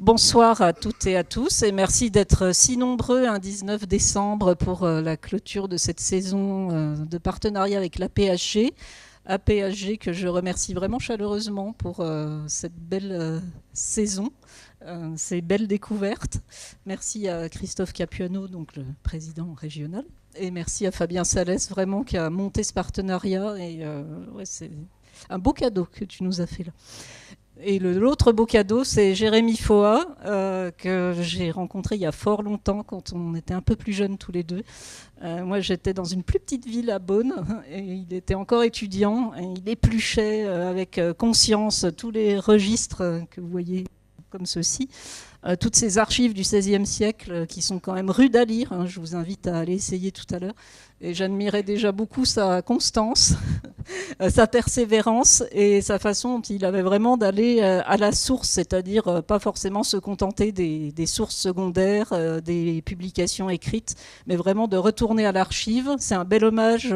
Bonsoir à toutes et à tous et merci d'être si nombreux un 19 décembre pour la clôture de cette saison de partenariat avec l'APHG. APHG que je remercie vraiment chaleureusement pour cette belle saison, ces belles découvertes. Merci à Christophe Capuano, donc le président régional, et merci à Fabien Salès vraiment qui a monté ce partenariat. Et ouais, c'est un beau cadeau que tu nous as fait là. Et l'autre beau cadeau, c'est Jérémy Foa, que j'ai rencontré il y a fort longtemps, quand on était un peu plus jeunes tous les deux. Moi, j'étais dans une plus petite ville à Beaune, et il était encore étudiant, et il épluchait avec conscience tous les registres que vous voyez comme ceci, toutes ces archives du XVIe siècle qui sont quand même rudes à lire. Je vous invite à aller essayer tout à l'heure. Et j'admirais déjà beaucoup sa constance, sa persévérance et sa façon dont il avait vraiment d'aller à la source, c'est-à-dire pas forcément se contenter des sources secondaires, des publications écrites, mais vraiment de retourner à l'archive. C'est un bel hommage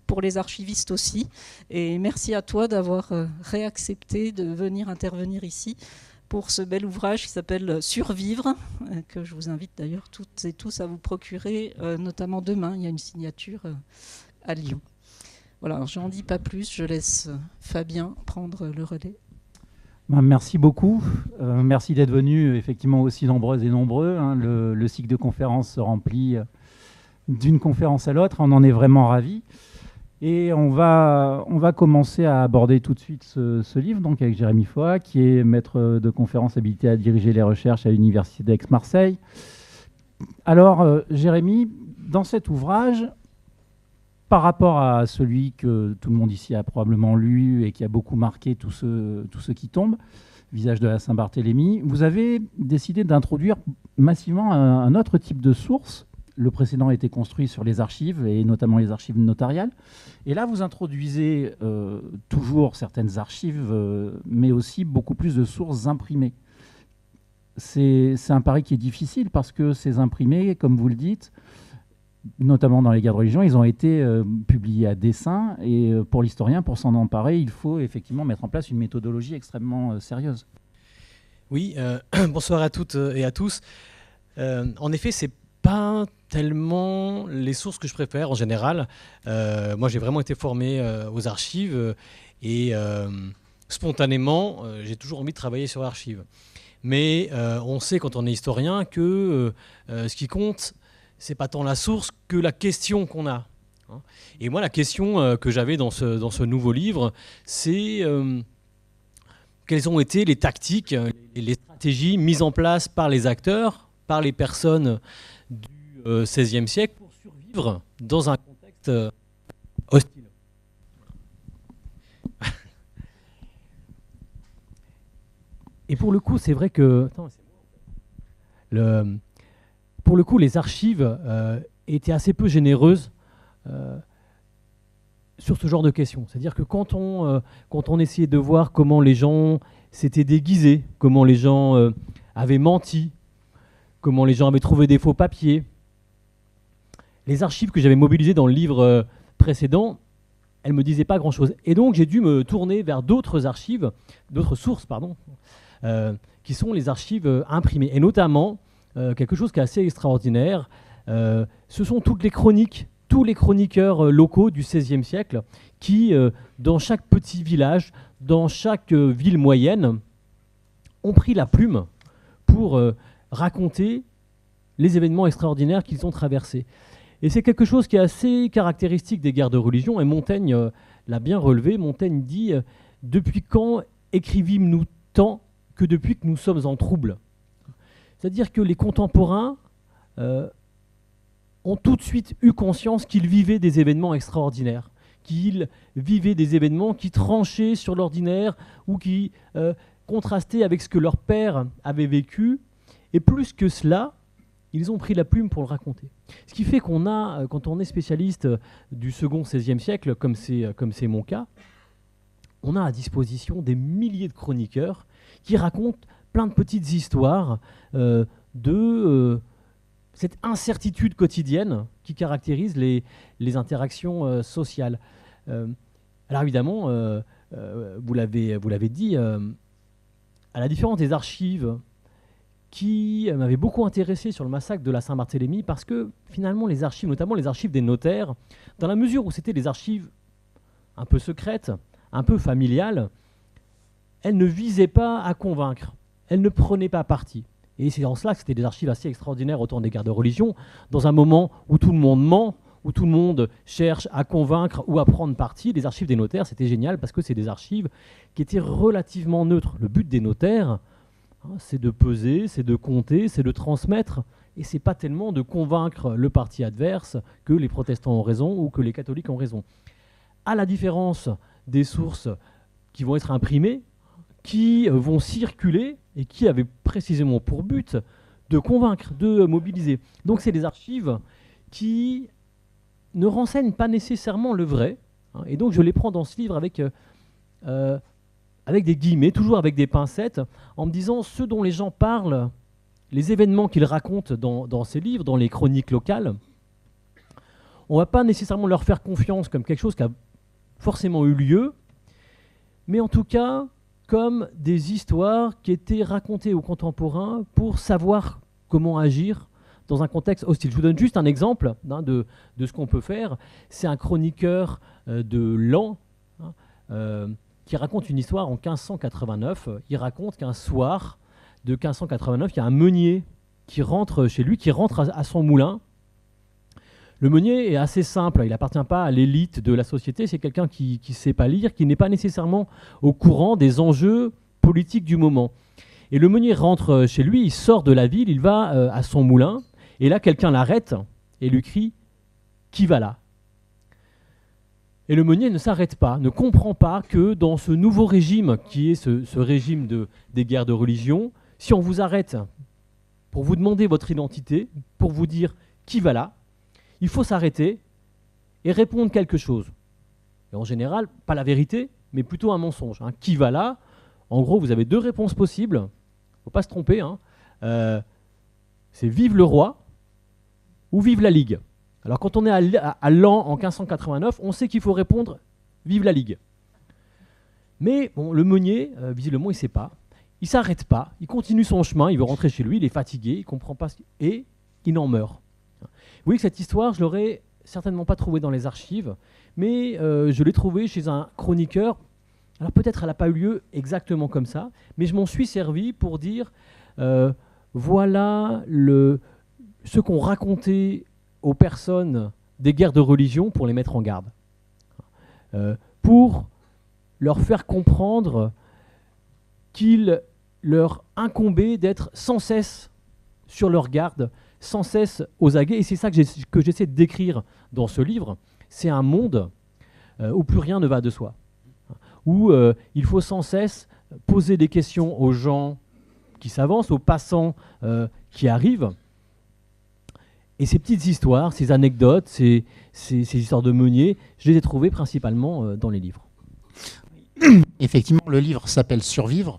pour les archivistes aussi. Et merci à toi d'avoir réaccepté de venir intervenir ici pour ce bel ouvrage qui s'appelle Survivre, que je vous invite d'ailleurs toutes et tous à vous procurer, notamment demain. Il y a une signature à Lyon. Voilà, j'en dis pas plus, je laisse Fabien prendre le relais. Merci beaucoup. Merci d'être venus effectivement aussi nombreuses et nombreux. Le cycle de conférences se remplit d'une conférence à l'autre. On en est vraiment ravis. Et on va commencer à aborder tout de suite ce livre, donc avec Jérémy Foa, qui est maître de conférence habilité à diriger les recherches à l'Université d'Aix-Marseille. Alors, Jérémy, dans cet ouvrage, par rapport à celui que tout le monde ici a probablement lu et qui a beaucoup marqué tous ceux qui tombent, Visage de la Saint-Barthélemy, vous avez décidé d'introduire massivement un autre type de source. Le précédent a été construit sur les archives, et notamment les archives notariales. Et là, vous introduisez toujours certaines archives, mais aussi beaucoup plus de sources imprimées. C'est un pari qui est difficile parce que ces imprimés, comme vous le dites, notamment dans les guerres de religion, ils ont été publiés à dessein. Et pour l'historien, pour s'en emparer, il faut effectivement mettre en place une méthodologie extrêmement sérieuse. Oui, bonsoir à toutes et à tous. En effet, c'est pas tellement les sources que je préfère en général. Moi, j'ai vraiment été formé aux archives et spontanément, j'ai toujours envie de travailler sur l'archive. Mais on sait quand on est historien que ce qui compte, c'est pas tant la source que la question qu'on a. Et moi, la question que j'avais dans ce nouveau livre, c'est quelles ont été les tactiques et les stratégies mises en place par les acteurs, par les personnes du XVIe siècle pour survivre dans un contexte hostile. Et pour le coup, c'est vrai que pour le coup, les archives étaient assez peu généreuses sur ce genre de questions. C'est-à-dire que quand on essayait de voir comment les gens s'étaient déguisés, comment les gens avaient menti, comment les gens avaient trouvé des faux papiers, les archives que j'avais mobilisées dans le livre précédent, elles ne me disaient pas grand-chose. Et donc, j'ai dû me tourner vers d'autres archives, d'autres sources, pardon, qui sont les archives imprimées. Et notamment, quelque chose qui est assez extraordinaire, ce sont toutes les chroniques, tous les chroniqueurs locaux du XVIe siècle qui, dans chaque petit village, dans chaque ville moyenne, ont pris la plume pour raconter les événements extraordinaires qu'ils ont traversés. Et c'est quelque chose qui est assez caractéristique des guerres de religion, et Montaigne l'a bien relevé. Montaigne dit « Depuis quand écrivîmes-nous tant que depuis que nous sommes en trouble ?» C'est-à-dire que les contemporains ont tout de suite eu conscience qu'ils vivaient des événements extraordinaires, qu'ils vivaient des événements qui tranchaient sur l'ordinaire ou qui contrastaient avec ce que leur père avait vécu. Et plus que cela, ils ont pris la plume pour le raconter. Ce qui fait qu'on a, quand on est spécialiste du second XVIe siècle, comme c'est mon cas, on a à disposition des milliers de chroniqueurs qui racontent plein de petites histoires de cette incertitude quotidienne qui caractérise les interactions sociales. Alors évidemment, vous l'avez dit, à la différence des archives qui m'avait beaucoup intéressé sur le massacre de la Saint-Barthélemy, parce que finalement les archives, notamment les archives des notaires, dans la mesure où c'était des archives un peu secrètes, un peu familiales, elles ne visaient pas à convaincre, elles ne prenaient pas parti. Et c'est en cela que c'était des archives assez extraordinaires au temps des guerres de religion, dans un moment où tout le monde ment, où tout le monde cherche à convaincre ou à prendre parti. Les archives des notaires, c'était génial parce que c'est des archives qui étaient relativement neutres. Le but des notaires, c'est de peser, c'est de compter, c'est de transmettre, et c'est pas tellement de convaincre le parti adverse que les protestants ont raison ou que les catholiques ont raison. À la différence des sources qui vont être imprimées, qui vont circuler et qui avaient précisément pour but de convaincre, de mobiliser. Donc c'est des archives qui ne renseignent pas nécessairement le vrai, et donc je les prends dans ce livre avec des guillemets, toujours avec des pincettes, en me disant ce dont les gens parlent, les événements qu'ils racontent dans ces livres, dans les chroniques locales, on ne va pas nécessairement leur faire confiance comme quelque chose qui a forcément eu lieu, mais en tout cas comme des histoires qui étaient racontées aux contemporains pour savoir comment agir dans un contexte hostile. Je vous donne juste un exemple de ce qu'on peut faire. C'est un chroniqueur de Laon qui raconte une histoire en 1589. Il raconte qu'un soir de 1589, il y a un meunier qui rentre chez lui, qui rentre à son moulin. Le meunier est assez simple, il n'appartient pas à l'élite de la société, c'est quelqu'un qui ne sait pas lire, qui n'est pas nécessairement au courant des enjeux politiques du moment. Et le meunier rentre chez lui, il sort de la ville, il va à son moulin, et là quelqu'un l'arrête et lui crie « Qui va là ?» Et le meunier ne s'arrête pas, ne comprend pas que dans ce nouveau régime, qui est ce régime des guerres de religion, si on vous arrête pour vous demander votre identité, pour vous dire « Qui va là ?» il faut s'arrêter et répondre quelque chose. Et en général, pas la vérité, mais plutôt un mensonge. Qui va là? En gros, vous avez deux réponses possibles. Il ne faut pas se tromper. C'est vive le roi ou vive la Ligue. Alors quand on est à Laon en 1589, on sait qu'il faut répondre vive la Ligue. Mais bon, le meunier, visiblement, il ne sait pas. Il ne s'arrête pas. Il continue son chemin. Il veut rentrer chez lui. Il est fatigué. Il ne comprend pas. Et il en meurt. Oui, cette histoire, je l'aurais certainement pas trouvée dans les archives, mais je l'ai trouvée chez un chroniqueur. Alors peut-être elle n'a pas eu lieu exactement comme ça, mais je m'en suis servi pour dire voilà ce qu'ont raconté aux personnes des guerres de religion pour les mettre en garde, pour leur faire comprendre qu'il leur incombait d'être sans cesse sur leur garde, sans cesse aux aguets, et c'est ça que j'essaie de décrire dans ce livre. C'est un monde où plus rien ne va de soi, où il faut sans cesse poser des questions aux gens qui s'avancent, aux passants qui arrivent. Et ces petites histoires, ces anecdotes, ces histoires de meuniers, je les ai trouvées principalement dans les livres. Effectivement, le livre s'appelle « Survivre ».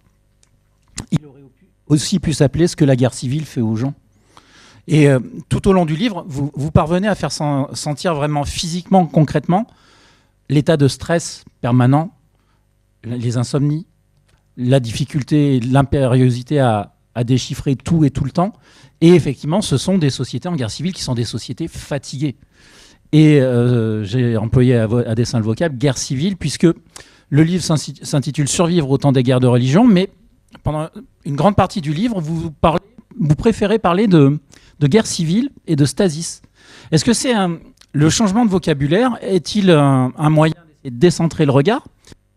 Il aurait aussi pu s'appeler « Ce que la guerre civile fait aux gens ». Et tout au long du livre, vous parvenez à faire sentir vraiment physiquement, concrètement, l'état de stress permanent, les insomnies, la difficulté, l'impériosité à déchiffrer tout et tout le temps. Et effectivement, ce sont des sociétés en guerre civile qui sont des sociétés fatiguées. Et j'ai employé à dessein le vocable guerre civile, puisque le livre s'intitule « Survivre au temps des guerres de religion », mais pendant une grande partie du livre, vous préférez parler de guerre civile et de stasis. Est-ce que c'est le changement de vocabulaire est-il un moyen de décentrer le regard,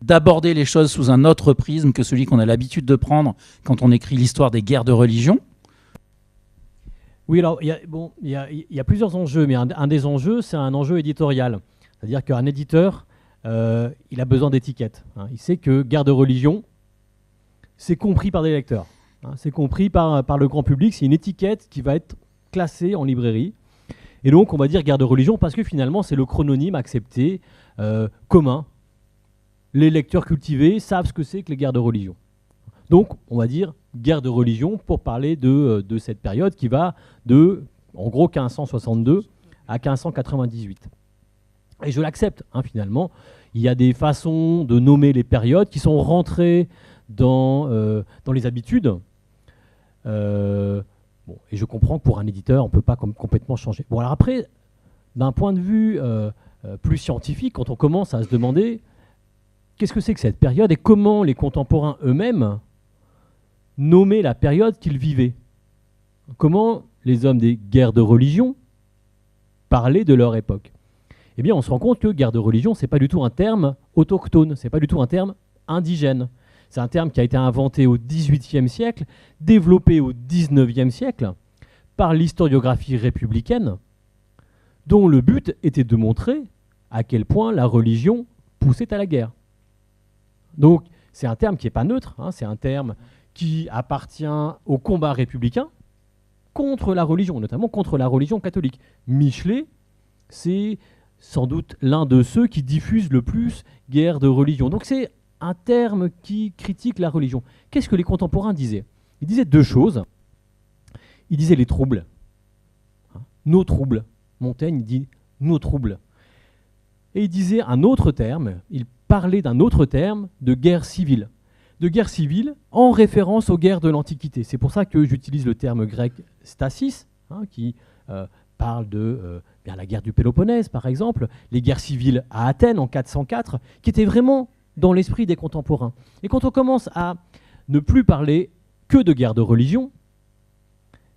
d'aborder les choses sous un autre prisme que celui qu'on a l'habitude de prendre quand on écrit l'histoire des guerres de religion? Oui, alors il y a plusieurs enjeux, mais un des enjeux, c'est un enjeu éditorial. C'est-à-dire qu'un éditeur, il a besoin d'étiquettes. Il sait que guerre de religion, c'est compris par des lecteurs. C'est compris par le grand public. C'est une étiquette qui va être classée en librairie. Et donc, on va dire guerre de religion parce que finalement, c'est le chrononyme accepté, commun. Les lecteurs cultivés savent ce que c'est que les guerres de religion. Donc, on va dire guerre de religion pour parler de cette période qui va de, en gros, 1562 à 1598. Et je l'accepte, finalement. Il y a des façons de nommer les périodes qui sont rentrées dans les habitudes. Et je comprends que pour un éditeur, on ne peut pas complètement changer. Bon, alors après, d'un point de vue plus scientifique, quand on commence à se demander qu'est-ce que c'est que cette période et comment les contemporains eux-mêmes nommaient la période qu'ils vivaient. Comment les hommes des guerres de religion parlaient de leur époque. Eh bien, on se rend compte que guerre de religion, ce n'est pas du tout un terme autochtone, ce n'est pas du tout un terme indigène. C'est un terme qui a été inventé au XVIIIe siècle, développé au XIXe siècle par l'historiographie républicaine, dont le but était de montrer à quel point la religion poussait à la guerre. Donc, c'est un terme qui n'est pas neutre, c'est un terme qui appartient au combat républicain contre la religion, notamment contre la religion catholique. Michelet, c'est sans doute l'un de ceux qui diffusent le plus guerre de religion. Donc c'est un terme qui critique la religion. Qu'est-ce que les contemporains disaient? Ils disaient deux choses. Ils disaient les troubles. Nos troubles. Montaigne dit nos troubles. Et il disait un autre terme, il parlait d'un autre terme de guerre civile. De guerre civile en référence aux guerres de l'Antiquité. C'est pour ça que j'utilise le terme grec stasis, qui parle de la guerre du Péloponnèse, par exemple, les guerres civiles à Athènes en 404, qui étaient vraiment dans l'esprit des contemporains. Et quand on commence à ne plus parler que de guerre de religion,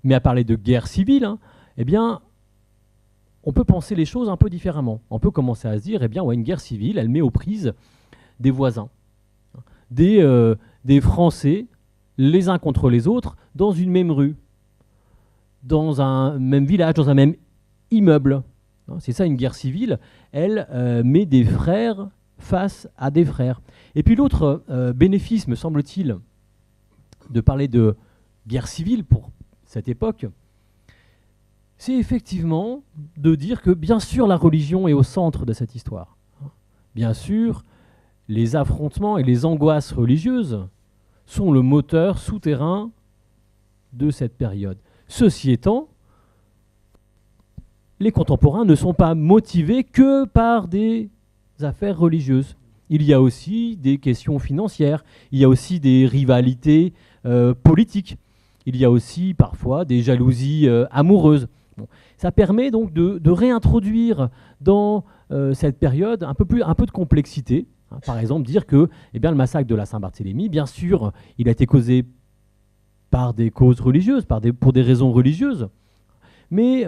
mais à parler de guerre civile, eh bien, on peut penser les choses un peu différemment. On peut commencer à se dire, une guerre civile, elle met aux prises des voisins, des Français, les uns contre les autres, dans une même rue, dans un même village, dans un même immeuble. C'est ça une guerre civile, elle met des frères face à des frères. Et puis l'autre bénéfice, me semble-t-il, de parler de guerre civile pour cette époque, c'est effectivement de dire que bien sûr la religion est au centre de cette histoire. Bien sûr, les affrontements et les angoisses religieuses sont le moteur souterrain de cette période. Ceci étant, les contemporains ne sont pas motivés que par des affaires religieuses. Il y a aussi des questions financières, il y a aussi des rivalités politiques, il y a aussi parfois des jalousies amoureuses. Bon. Ça permet donc de réintroduire dans cette période un peu de complexité. Par exemple, dire que le massacre de la Saint-Barthélemy, bien sûr, il a été causé par des causes religieuses, pour des raisons religieuses, mais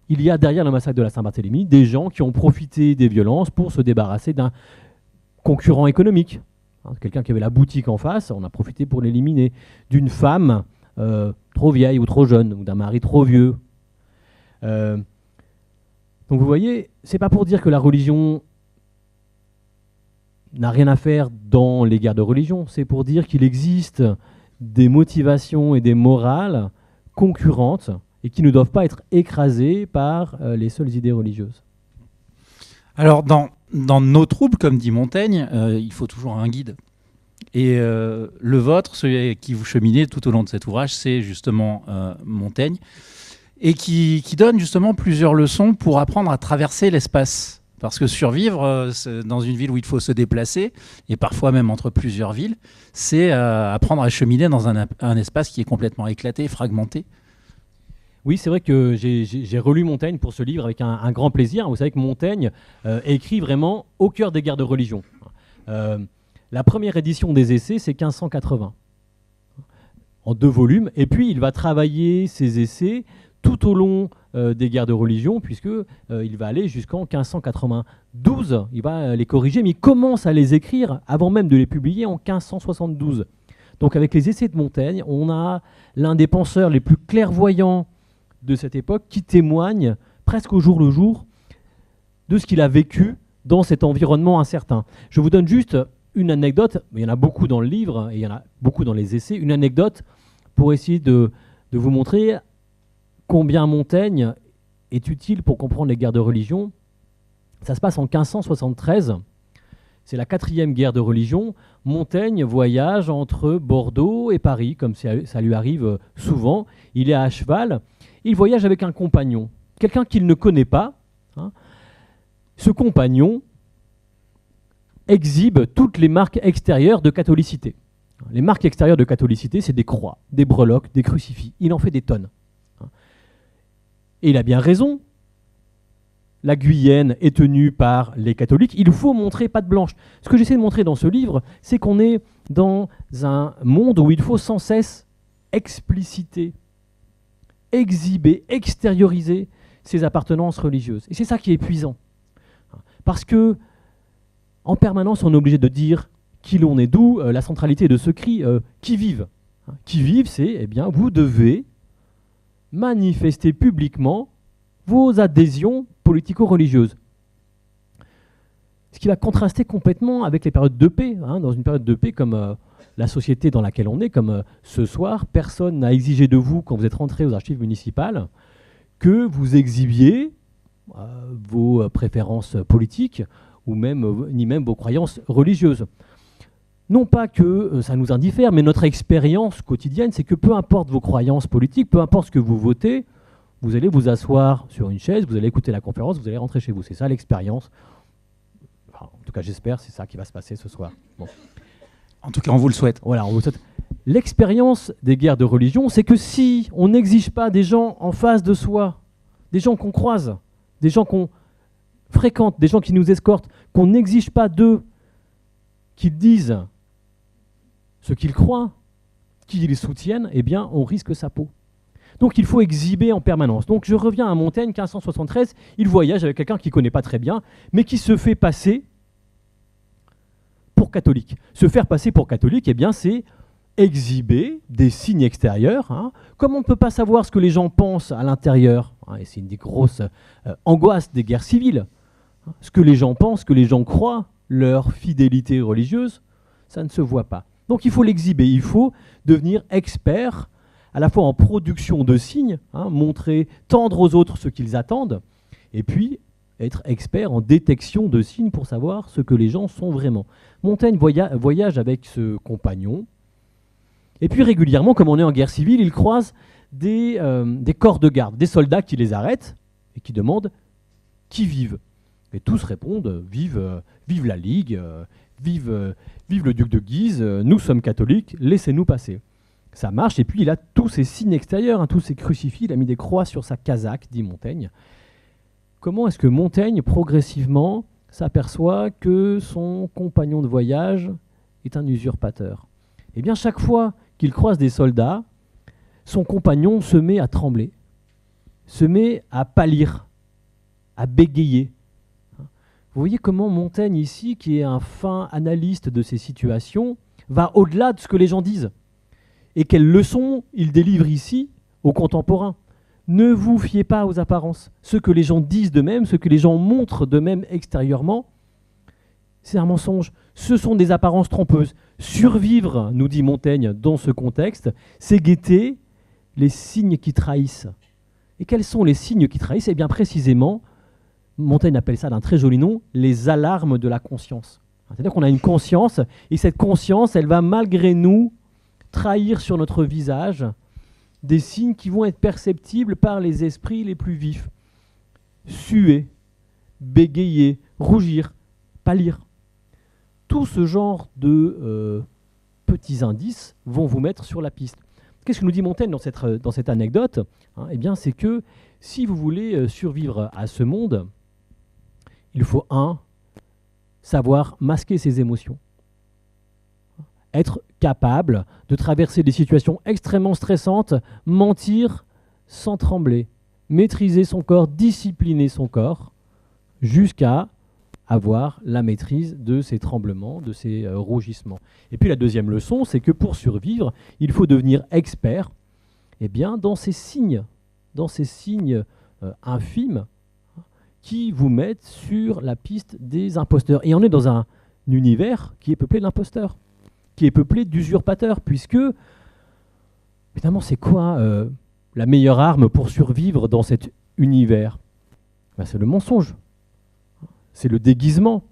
il y a derrière le massacre de la Saint-Barthélemy des gens qui ont profité des violences pour se débarrasser d'un concurrent économique. Quelqu'un qui avait la boutique en face, on a profité pour l'éliminer. D'une femme trop vieille ou trop jeune, ou d'un mari trop vieux. Donc vous voyez, c'est pas pour dire que la religion n'a rien à faire dans les guerres de religion, c'est pour dire qu'il existe des motivations et des morales concurrentes et qui ne doivent pas être écrasées par les seules idées religieuses. Alors, dans nos troubles, comme dit Montaigne, il faut toujours un guide. Et le vôtre, celui qui vous cheminez tout au long de cet ouvrage, c'est justement Montaigne, et qui donne justement plusieurs leçons pour apprendre à traverser l'espace. Parce que survivre dans une ville où il faut se déplacer, et parfois même entre plusieurs villes, c'est apprendre à cheminer dans un espace qui est complètement éclaté, fragmenté. Oui, c'est vrai que j'ai relu Montaigne pour ce livre avec un grand plaisir. Vous savez que Montaigne écrit vraiment au cœur des guerres de religion. La première édition des Essais, c'est 1580, en 2 volumes. Et puis, il va travailler ses essais tout au long des guerres de religion, puisqu'il va aller jusqu'en 1592. Il va les corriger, mais il commence à les écrire avant même de les publier en 1572. Donc avec les Essais de Montaigne, on a l'un des penseurs les plus clairvoyants de cette époque qui témoigne presque au jour le jour de ce qu'il a vécu dans cet environnement incertain. Je vous donne juste une anecdote, il y en a beaucoup dans le livre et il y en a beaucoup dans les essais, une anecdote pour essayer de vous montrer combien Montaigne est utile pour comprendre les guerres de religion. Ça se passe en 1573, c'est la 4e guerre de religion. Montaigne voyage entre Bordeaux et Paris, comme ça lui arrive souvent. Il est à cheval, il voyage avec un compagnon, quelqu'un qu'il ne connaît pas. Ce compagnon exhibe toutes les marques extérieures de catholicité. Les marques extérieures de catholicité, c'est des croix, des breloques, des crucifix. Il en fait des tonnes. Et il a bien raison. La Guyenne est tenue par les catholiques. Il faut montrer patte blanche. Ce que j'essaie de montrer dans ce livre, c'est qu'on est dans un monde où il faut sans cesse expliciter, exhiber, extérioriser ses appartenances religieuses. Et c'est ça qui est épuisant. Parce que, en permanence, on est obligé de dire qui l'on est, d'où la centralité de ce cri qui vive. Qui vive, c'est, eh bien, vous devez manifester publiquement vos adhésions politico-religieuses. Ce qui va contraster complètement avec les périodes de paix. Dans une période de paix comme la société dans laquelle on est, comme ce soir, personne n'a exigé de vous, quand vous êtes rentré aux archives municipales, que vous exhibiez vos préférences politiques ou même, ni même vos croyances religieuses. Non pas que ça nous indiffère, mais notre expérience quotidienne, c'est que peu importe vos croyances politiques, peu importe ce que vous votez, vous allez vous asseoir sur une chaise, vous allez écouter la conférence, vous allez rentrer chez vous. C'est ça l'expérience. Enfin, en tout cas, j'espère, c'est ça qui va se passer ce soir. Bon. En tout cas, on vous le souhaite. Voilà, on vous souhaite. L'expérience des guerres de religion, c'est que si on n'exige pas des gens en face de soi, des gens qu'on croise, des gens qu'on fréquente, des gens qui nous escortent, qu'on n'exige pas d'eux qu'ils disent ce qu'ils croient, qu'ils soutiennent, eh bien, on risque sa peau. Donc, il faut exhiber en permanence. Donc, je reviens à Montaigne, 1573, il voyage avec quelqu'un qu'il ne connaît pas très bien, mais qui se fait passer pour catholique. Se faire passer pour catholique, eh bien, c'est exhiber des signes extérieurs. Comme on ne peut pas savoir ce que les gens pensent à l'intérieur, et c'est une des grosses angoisses des guerres civiles, ce que les gens pensent, ce que les gens croient, leur fidélité religieuse, ça ne se voit pas. Donc il faut l'exhiber, il faut devenir expert à la fois en production de signes, montrer, tendre aux autres ce qu'ils attendent, et puis être expert en détection de signes pour savoir ce que les gens sont vraiment. Montaigne voyage avec ce compagnon, et puis régulièrement, comme on est en guerre civile, il croise des corps de garde, des soldats qui les arrêtent et qui demandent qui vivent. Et tous répondent vive la Ligue, vive le duc de Guise, nous sommes catholiques, laissez-nous passer. Ça marche, et puis il a tous ces signes extérieurs, tous ces crucifix, il a mis des croix sur sa casaque, dit Montaigne. Comment est-ce que Montaigne, progressivement, s'aperçoit que son compagnon de voyage est un usurpateur? Eh bien, chaque fois qu'il croise des soldats, son compagnon se met à trembler, se met à pâlir, à bégayer. Vous voyez comment Montaigne, ici, qui est un fin analyste de ces situations, va au-delà de ce que les gens disent. Et quelle leçon il délivre ici aux contemporains. Ne vous fiez pas aux apparences. Ce que les gens disent d'eux-mêmes, ce que les gens montrent d'eux-mêmes extérieurement, c'est un mensonge. Ce sont des apparences trompeuses. Survivre, nous dit Montaigne, dans ce contexte, c'est guetter les signes qui trahissent. Et quels sont les signes qui trahissent? Eh bien, précisément, Montaigne appelle ça d'un très joli nom, les alarmes de la conscience. C'est-à-dire qu'on a une conscience, et cette conscience, elle va malgré nous trahir sur notre visage des signes qui vont être perceptibles par les esprits les plus vifs. Suer, bégayer, rougir, pâlir. Tout ce genre de petits indices vont vous mettre sur la piste. Qu'est-ce que nous dit Montaigne dans cette anecdote? Eh bien, c'est que si vous voulez survivre à ce monde, il faut, savoir masquer ses émotions. Être capable de traverser des situations extrêmement stressantes, mentir sans trembler, maîtriser son corps, discipliner son corps, jusqu'à avoir la maîtrise de ces tremblements, de ces rougissements. Et puis la deuxième leçon, c'est que pour survivre, il faut devenir expert dans ces signes infimes qui vous mettent sur la piste des imposteurs. Et on est dans un univers qui est peuplé d'imposteurs, qui est peuplé d'usurpateurs, puisque, évidemment, c'est quoi la meilleure arme pour survivre dans cet univers? C'est le mensonge, c'est le déguisement.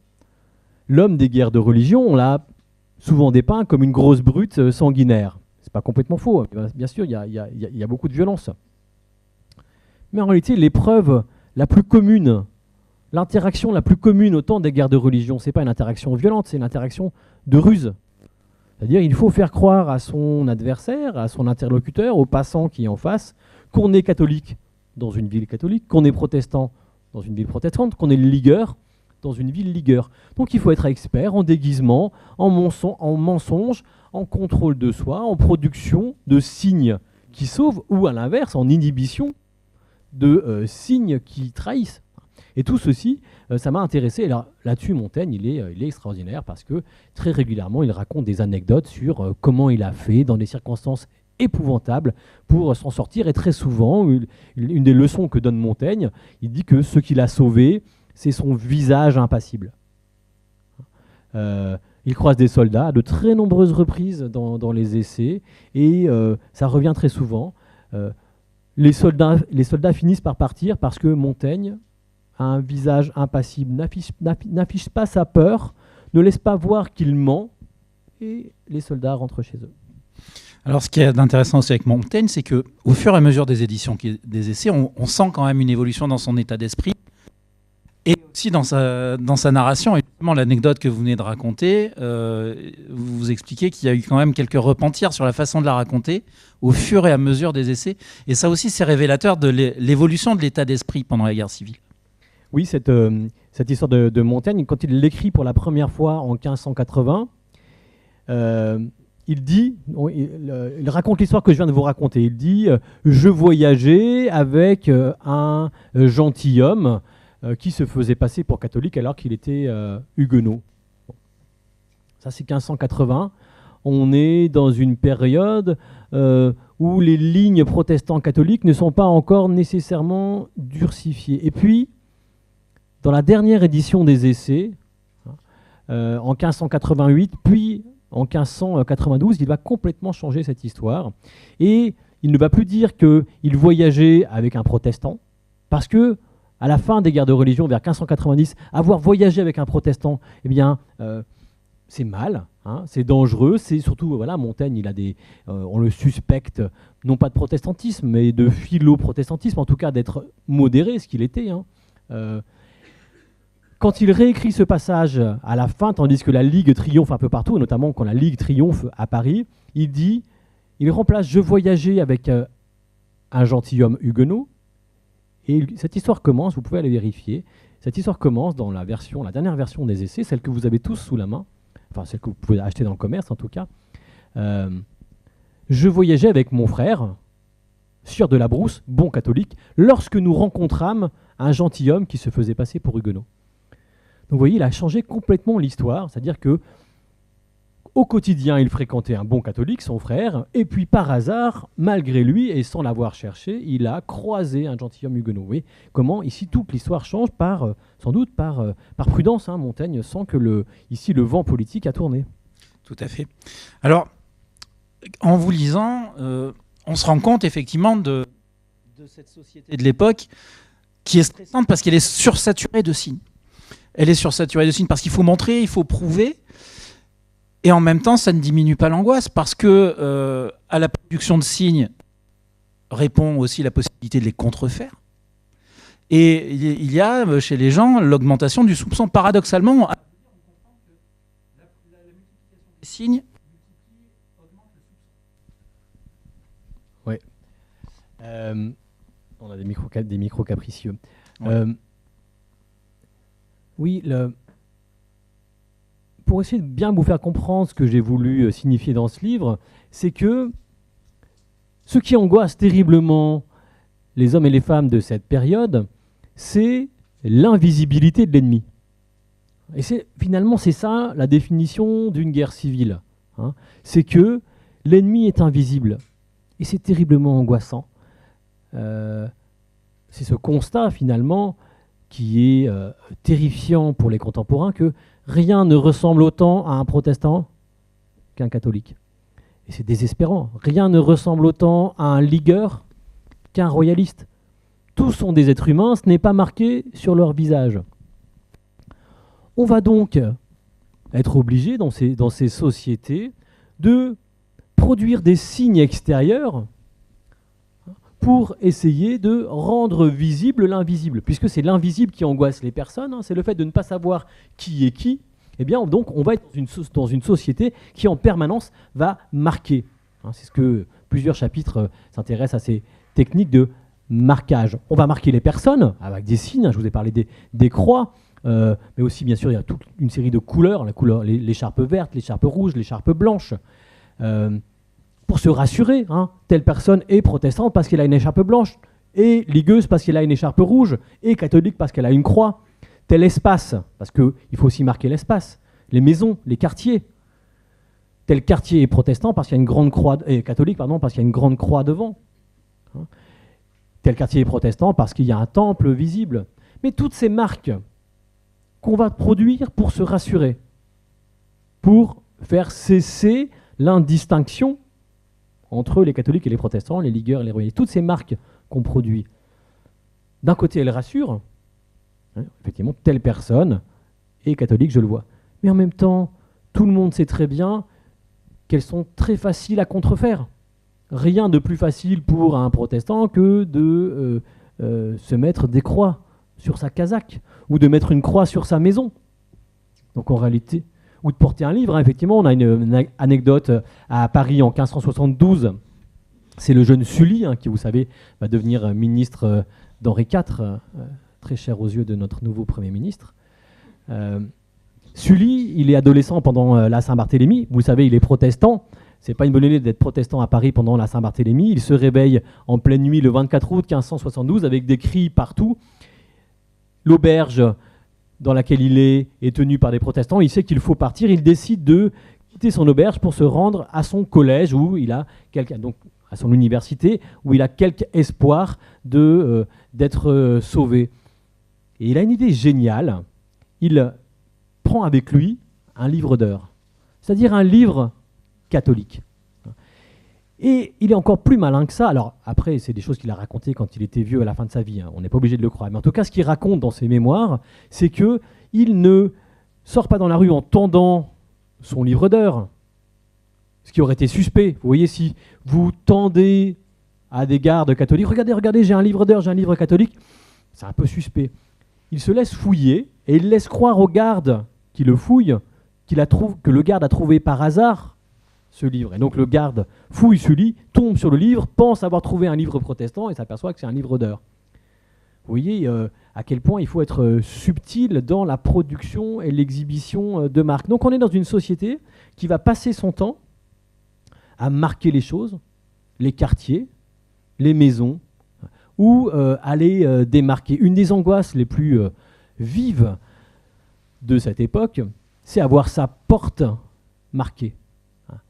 L'homme des guerres de religion, on l'a souvent dépeint comme une grosse brute sanguinaire. C'est pas complètement faux, bien sûr, il y a beaucoup de violence. Mais en réalité, l'épreuve la plus commune, l'interaction la plus commune au temps des guerres de religion, c'est pas une interaction violente, c'est une interaction de ruse. C'est-à-dire il faut faire croire à son adversaire, à son interlocuteur, au passant qui est en face, qu'on est catholique dans une ville catholique, qu'on est protestant dans une ville protestante, qu'on est ligueur dans une ville ligueur. Donc il faut être expert en déguisement, en mensonge, en contrôle de soi, en production de signes qui sauvent, ou à l'inverse, en inhibition de signes qui trahissent. Et tout ceci, ça m'a intéressé. Et là-dessus, Montaigne, il est extraordinaire parce que très régulièrement, il raconte des anecdotes sur comment il a fait dans des circonstances épouvantables pour s'en sortir. Et très souvent, une des leçons que donne Montaigne, il dit que ce qu'il a sauvé, c'est son visage impassible. Il croise des soldats à de très nombreuses reprises dans les essais, et ça revient très souvent. Les soldats finissent par partir parce que Montaigne a un visage impassible, n'affiche pas sa peur, ne laisse pas voir qu'il ment, et les soldats rentrent chez eux. Alors, ce qui est intéressant aussi avec Montaigne, c'est qu'au fur et à mesure des éditions des essais, on sent quand même une évolution dans son état d'esprit, et aussi dans sa narration. Et justement, l'anecdote que vous venez de raconter, vous expliquez qu'il y a eu quand même quelques repentirs sur la façon de la raconter au fur et à mesure des essais. Et ça aussi, c'est révélateur de l'évolution de l'état d'esprit pendant la guerre civile. Oui, cette histoire de Montaigne, quand il l'écrit pour la première fois en 1580, il raconte l'histoire que je viens de vous raconter. Il dit « Je voyageais avec un gentilhomme qui se faisait passer pour catholique alors qu'il était huguenot. » Ça, c'est 1580. On est dans une période où les lignes protestants-catholiques ne sont pas encore nécessairement durcifiées. Et puis, dans la dernière édition des essais, en 1588, puis en 1592, il va complètement changer cette histoire. Et il ne va plus dire qu'il voyageait avec un protestant, parce que à la fin des guerres de religion, vers 1590, avoir voyagé avec un protestant, eh bien, c'est mal, hein, c'est dangereux. C'est surtout, voilà, Montaigne, on le suspecte, non pas de protestantisme, mais de philo-protestantisme, en tout cas d'être modéré, ce qu'il était. Hein. Quand il réécrit ce passage à la fin, tandis que la Ligue triomphe un peu partout, et notamment quand la Ligue triomphe à Paris, il remplace « Je voyageais avec un gentilhomme huguenot ». Et cette histoire commence, vous pouvez aller vérifier, cette histoire commence dans la dernière version des essais, celle que vous avez tous sous la main, enfin celle que vous pouvez acheter dans le commerce en tout cas. Je voyageais avec mon frère, sieur de la Brousse, bon catholique, lorsque nous rencontrâmes un gentilhomme qui se faisait passer pour huguenot. Donc vous voyez, il a changé complètement l'histoire, c'est-à-dire que au quotidien, il fréquentait un bon catholique, son frère, et puis par hasard, malgré lui et sans l'avoir cherché, il a croisé un gentilhomme huguenot. Vous voyez comment ici toute l'histoire change sans doute par prudence. Hein, Montaigne sent que ici le vent politique a tourné. Tout à fait. Alors, en vous lisant, on se rend compte effectivement de cette société de l'époque qui est stressante parce qu'elle est sursaturée de signes. Elle est sursaturée de signes parce qu'il faut montrer, il faut prouver. Et en même temps, ça ne diminue pas l'angoisse parce que à la production de signes répond aussi la possibilité de les contrefaire. Et il y a chez les gens l'augmentation du soupçon. Paradoxalement, on comprend que la multiplication des signes augmente le soupçon. Oui. On a des micros capricieux. Ouais. Oui, pour essayer de bien vous faire comprendre ce que j'ai voulu signifier dans ce livre, c'est que ce qui angoisse terriblement les hommes et les femmes de cette période, c'est l'invisibilité de l'ennemi. Et finalement, c'est ça la définition d'une guerre civile. Hein. C'est que l'ennemi est invisible. Et c'est terriblement angoissant. C'est ce constat, finalement, qui est terrifiant pour les contemporains, que rien ne ressemble autant à un protestant qu'un catholique. Et c'est désespérant. Rien ne ressemble autant à un ligueur qu'un royaliste. Tous sont des êtres humains, ce n'est pas marqué sur leur visage. On va donc être obligé, dans ces sociétés, de produire des signes extérieurs pour essayer de rendre visible l'invisible, puisque c'est l'invisible qui angoisse les personnes, hein, c'est le fait de ne pas savoir qui est qui, Eh bien, donc, on va être dans une société qui, en permanence, va marquer. Hein, c'est ce que plusieurs chapitres s'intéressent à ces techniques de marquage. On va marquer les personnes avec des signes. Hein, je vous ai parlé des croix, mais aussi, bien sûr, il y a toute une série de couleurs. L'écharpe verte, l'écharpe rouge, l'écharpe blanche. Pour se rassurer, hein, telle personne est protestante parce qu'elle a une écharpe blanche, et ligueuse parce qu'elle a une écharpe rouge, et catholique parce qu'elle a une croix. Tel espace, parce qu'il faut aussi marquer l'espace, les maisons, les quartiers. Tel quartier est protestant parce qu'il y a une grande croix, catholique pardon, parce qu'il y a une grande croix devant. Hein. Tel quartier est protestant parce qu'il y a un temple visible. Mais toutes ces marques qu'on va produire pour se rassurer, pour faire cesser l'indistinction entre les catholiques et les protestants, les ligueurs et les royalistes, toutes ces marques qu'on produit, d'un côté elles rassurent, hein, effectivement telle personne est catholique, je le vois, mais en même temps tout le monde sait très bien qu'elles sont très faciles à contrefaire. Rien de plus facile pour un protestant que de se mettre des croix sur sa casaque, ou de mettre une croix sur sa maison. Donc en réalité, ou de porter un livre. Hein. Effectivement, on a une anecdote à Paris en 1572. C'est le jeune Sully, hein, qui, vous savez, va devenir ministre d'Henri IV, très cher aux yeux de notre nouveau Premier ministre. Sully, il est adolescent pendant la Saint-Barthélemy. Vous savez, il est protestant. C'est pas une bonne idée d'être protestant à Paris pendant la Saint-Barthélemy. Il se réveille en pleine nuit le 24 août 1572 avec des cris partout. L'auberge dans laquelle il est tenue par des protestants. Il sait qu'il faut partir. Il décide de quitter son auberge pour se rendre à son collège où il a donc à son université où il a quelque espoir d'être sauvé. Et il a une idée géniale. Il prend avec lui un livre d'heures, c'est-à-dire un livre catholique. Et il est encore plus malin que ça. Alors après, c'est des choses qu'il a racontées quand il était vieux à la fin de sa vie. Hein. On n'est pas obligé de le croire. Mais en tout cas, ce qu'il raconte dans ses mémoires, c'est qu'il ne sort pas dans la rue en tendant son livre d'heures, ce qui aurait été suspect. Vous voyez, si vous tendez à des gardes catholiques, regardez, j'ai un livre d'heures, j'ai un livre catholique, c'est un peu suspect. Il se laisse fouiller et il laisse croire au garde qui le fouille, que le garde a trouvé par hasard ce livre. Et donc le garde fouille Sully, tombe sur le livre, pense avoir trouvé un livre protestant et s'aperçoit que c'est un livre d'heures. Vous voyez à quel point il faut être subtil dans la production et l'exhibition de marques. Donc on est dans une société qui va passer son temps à marquer les choses, les quartiers, les maisons, ou à les démarquer. Une des angoisses les plus vives de cette époque, c'est avoir sa porte marquée.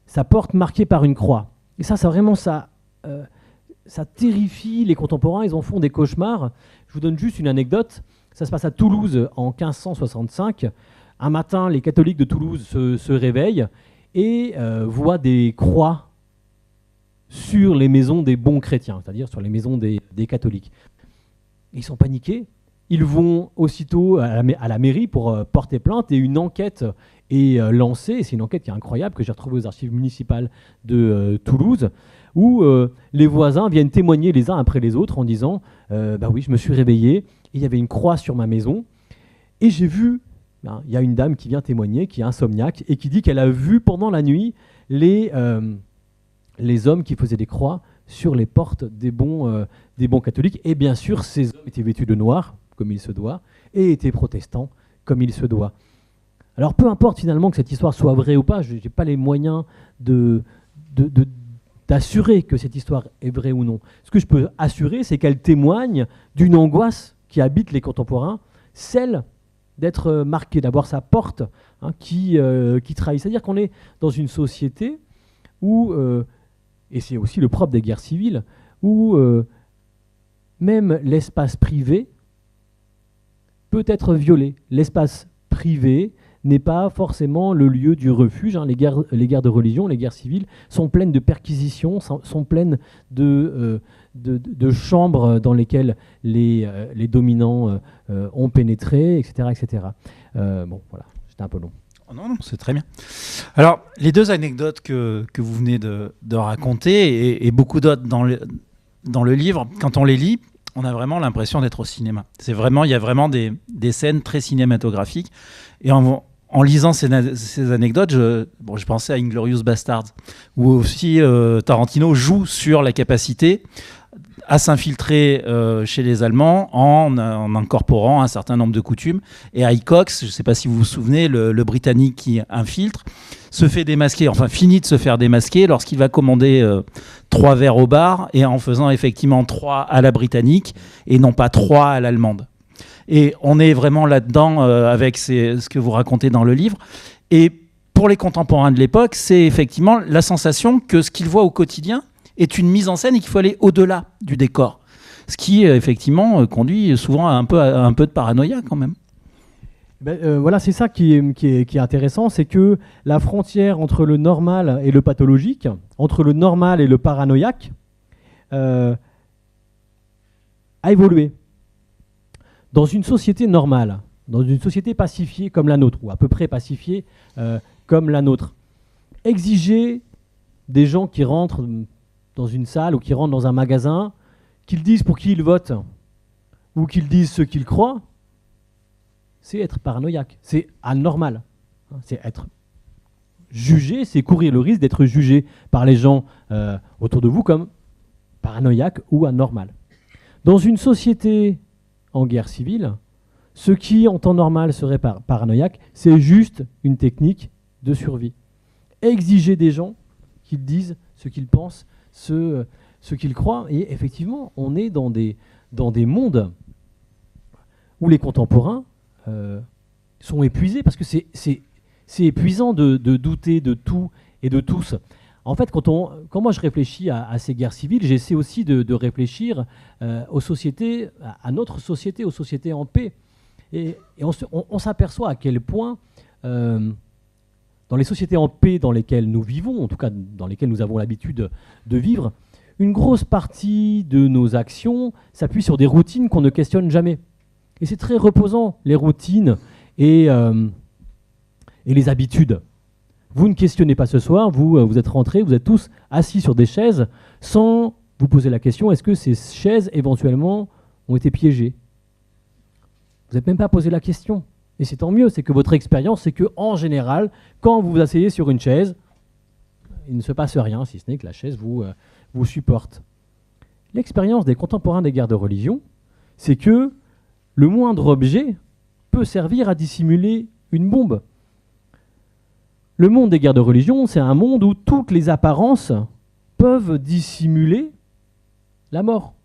Sa porte marquée par une croix. Et ça vraiment, ça terrifie les contemporains, ils en font des cauchemars. Je vous donne juste une anecdote. Ça se passe à Toulouse en 1565. Un matin, les catholiques de Toulouse se réveillent et voient des croix sur les maisons des bons chrétiens, c'est-à-dire sur les maisons des catholiques. Ils sont paniqués. Ils vont aussitôt à la mairie pour porter plainte et une enquête est lancée. C'est une enquête qui est incroyable que j'ai retrouvée aux archives municipales de Toulouse où les voisins viennent témoigner les uns après les autres en disant bah oui, je me suis réveillé et il y avait une croix sur ma maison et j'ai vu, il y a une dame qui vient témoigner, qui est insomniaque et qui dit qu'elle a vu pendant la nuit les hommes qui faisaient des croix sur les portes des bons catholiques. Et bien sûr, ces hommes étaient vêtus de noir, comme il se doit, et étaient protestants, comme il se doit. Alors peu importe finalement que cette histoire soit vraie ou pas, je n'ai pas les moyens d'assurer que cette histoire est vraie ou non. Ce que je peux assurer, c'est qu'elle témoigne d'une angoisse qui habite les contemporains, celle d'être marqué, d'avoir sa porte qui trahit. C'est-à-dire qu'on est dans une société où, et c'est aussi le propre des guerres civiles, où même l'espace privé peut être violé. L'espace privé n'est pas forcément le lieu du refuge. Les guerres de religion, les guerres civiles sont pleines de perquisitions, sont pleines de chambres dans lesquelles les dominants ont pénétré, etc. etc. Bon, voilà, j'étais un peu long. Oh non, c'est très bien. Alors, les deux anecdotes que vous venez de raconter et beaucoup d'autres dans le livre, quand on les lit, on a vraiment l'impression d'être au cinéma. Il y a vraiment des scènes très cinématographiques et on en lisant ces anecdotes, je pensais à Inglourious Basterds, où aussi Tarantino joue sur la capacité à s'infiltrer chez les Allemands en incorporant un certain nombre de coutumes. Et Cox, je ne sais pas si vous vous souvenez, le Britannique qui infiltre, se fait démasquer, enfin finit de se faire démasquer lorsqu'il va commander 3 verres au bar, et en faisant effectivement 3 à la Britannique et non pas 3 à l'allemande. Et on est vraiment là-dedans avec ce que vous racontez dans le livre. Et pour les contemporains de l'époque, c'est effectivement la sensation que ce qu'ils voient au quotidien est une mise en scène et qu'il faut aller au-delà du décor. Ce qui, effectivement, conduit souvent à un peu de paranoïa quand même. Voilà, c'est ça qui est intéressant, c'est que la frontière entre le normal et le pathologique, entre le normal et le paranoïaque, a évolué. Dans une société normale, dans une société pacifiée comme la nôtre, ou à peu près pacifiée comme la nôtre, exiger des gens qui rentrent dans une salle ou qui rentrent dans un magasin, qu'ils disent pour qui ils votent ou qu'ils disent ce qu'ils croient, c'est être paranoïaque, c'est anormal. C'est être jugé, c'est courir le risque d'être jugé par les gens autour de vous comme paranoïaque ou anormal. Dans une société en guerre civile, ce qui en temps normal serait paranoïaque, c'est juste une technique de survie. Exiger des gens qu'ils disent ce qu'ils pensent, ce qu'ils croient. Et effectivement, on est dans des mondes où les contemporains sont épuisés, parce que c'est épuisant de douter de tout et de tous. En fait, quand moi je réfléchis à ces guerres civiles, j'essaie aussi de réfléchir aux sociétés, à notre société, aux sociétés en paix. Et on s'aperçoit à quel point, dans les sociétés en paix dans lesquelles nous vivons, en tout cas dans lesquelles nous avons l'habitude de vivre, une grosse partie de nos actions s'appuie sur des routines qu'on ne questionne jamais. Et c'est très reposant, les routines et les habitudes. Vous ne questionnez pas ce soir, vous êtes rentrés, vous êtes tous assis sur des chaises sans vous poser la question, est-ce que ces chaises éventuellement ont été piégées? Vous n'êtes même pas posé la question. Et c'est tant mieux, c'est que votre expérience, c'est qu'en général, quand vous vous asseyez sur une chaise, il ne se passe rien, si ce n'est que la chaise vous supporte. L'expérience des contemporains des guerres de religion, c'est que le moindre objet peut servir à dissimuler une bombe. Le monde des guerres de religion, c'est un monde où toutes les apparences peuvent dissimuler la mort.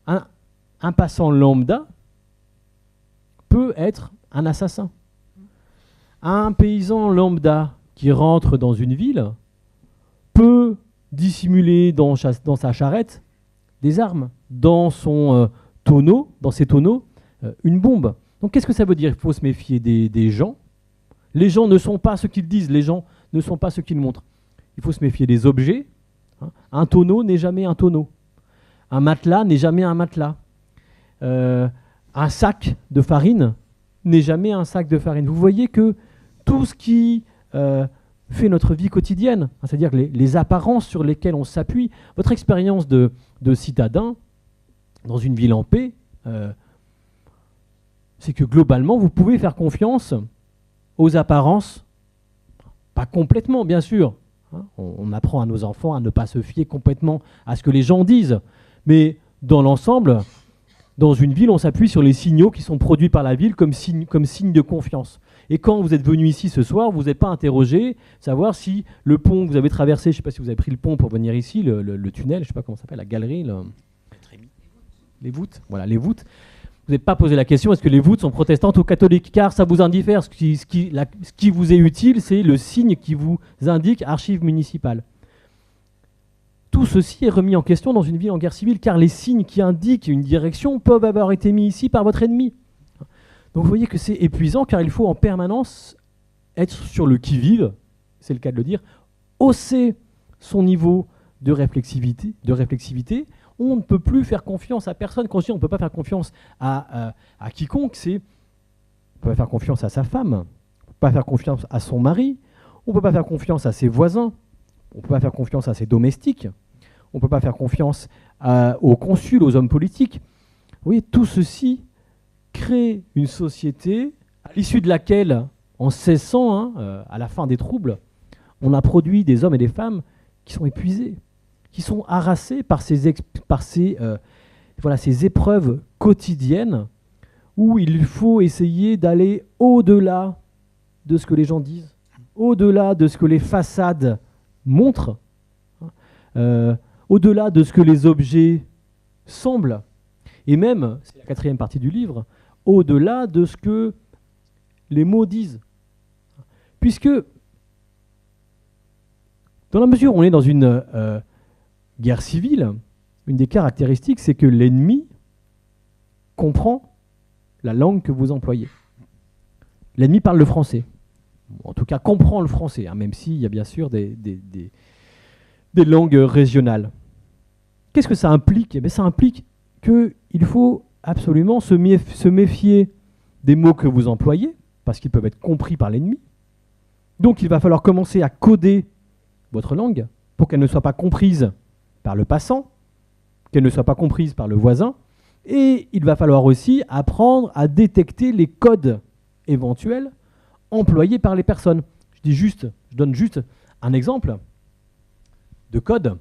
Un passant lambda peut être un assassin. Un paysan lambda qui rentre dans une ville peut dissimuler dans sa charrette des armes, dans son tonneau, dans ses tonneaux, une bombe. Donc qu'est-ce que ça veut dire? Il faut se méfier des gens. Les gens ne sont pas ce qu'ils disent, les gens ne sont pas ce qu'ils montrent. Il faut se méfier des objets. Un tonneau n'est jamais un tonneau. Un matelas n'est jamais un matelas. Un sac de farine n'est jamais un sac de farine. Vous voyez que tout ce qui fait notre vie quotidienne, c'est-à-dire les apparences sur lesquelles on s'appuie, votre expérience de citadin dans une ville en paix, c'est que globalement, vous pouvez faire confiance aux apparences, pas complètement bien sûr. On apprend à nos enfants à ne pas se fier complètement à ce que les gens disent, mais dans l'ensemble, dans une ville, on s'appuie sur les signaux qui sont produits par la ville comme signe de confiance. Et quand vous êtes venu ici ce soir, vous n'êtes pas interrogé, savoir si le pont que vous avez traversé, je ne sais pas si vous avez pris le pont pour venir ici, le tunnel, je ne sais pas comment ça s'appelle, la galerie, les voûtes, voilà, les voûtes. Vous n'avez pas posé la question, est-ce que les voûtes sont protestantes ou catholiques? Car ça vous indiffère. Ce qui vous est utile, c'est le signe qui vous indique archives municipales. Tout ceci est remis en question dans une ville en guerre civile, car les signes qui indiquent une direction peuvent avoir été mis ici par votre ennemi. Donc vous voyez que c'est épuisant, car il faut en permanence être sur le qui-vive, c'est le cas de le dire, hausser son niveau de réflexivité. On ne peut plus faire confiance à personne. Quand je dis on ne peut pas faire confiance à quiconque, c'est on ne peut pas faire confiance à sa femme, on ne peut pas faire confiance à son mari, on ne peut pas faire confiance à ses voisins, on ne peut pas faire confiance à ses domestiques, on ne peut pas faire confiance aux consuls, aux hommes politiques. Vous voyez, tout ceci crée une société à l'issue de laquelle, En 1600, à la fin des troubles, on a produit des hommes et des femmes qui sont épuisés, qui sont harassés par ces épreuves quotidiennes où il faut essayer d'aller au-delà de ce que les gens disent, au-delà de ce que les façades montrent, au-delà de ce que les objets semblent, et même, c'est la 4e partie du livre, au-delà de ce que les mots disent. Puisque, dans la mesure où on est dans une guerre civile, une des caractéristiques, c'est que l'ennemi comprend la langue que vous employez. L'ennemi parle le français. En tout cas, comprend le français, même s'il y a bien sûr des langues régionales. Qu'est-ce que ça implique ? Ça implique qu'il faut absolument se méfier des mots que vous employez, parce qu'ils peuvent être compris par l'ennemi. Donc il va falloir commencer à coder votre langue pour qu'elle ne soit pas comprise par le passant, qu'elle ne soit pas comprise par le voisin, et il va falloir aussi apprendre à détecter les codes éventuels employés par les personnes. Je donne juste un exemple de code.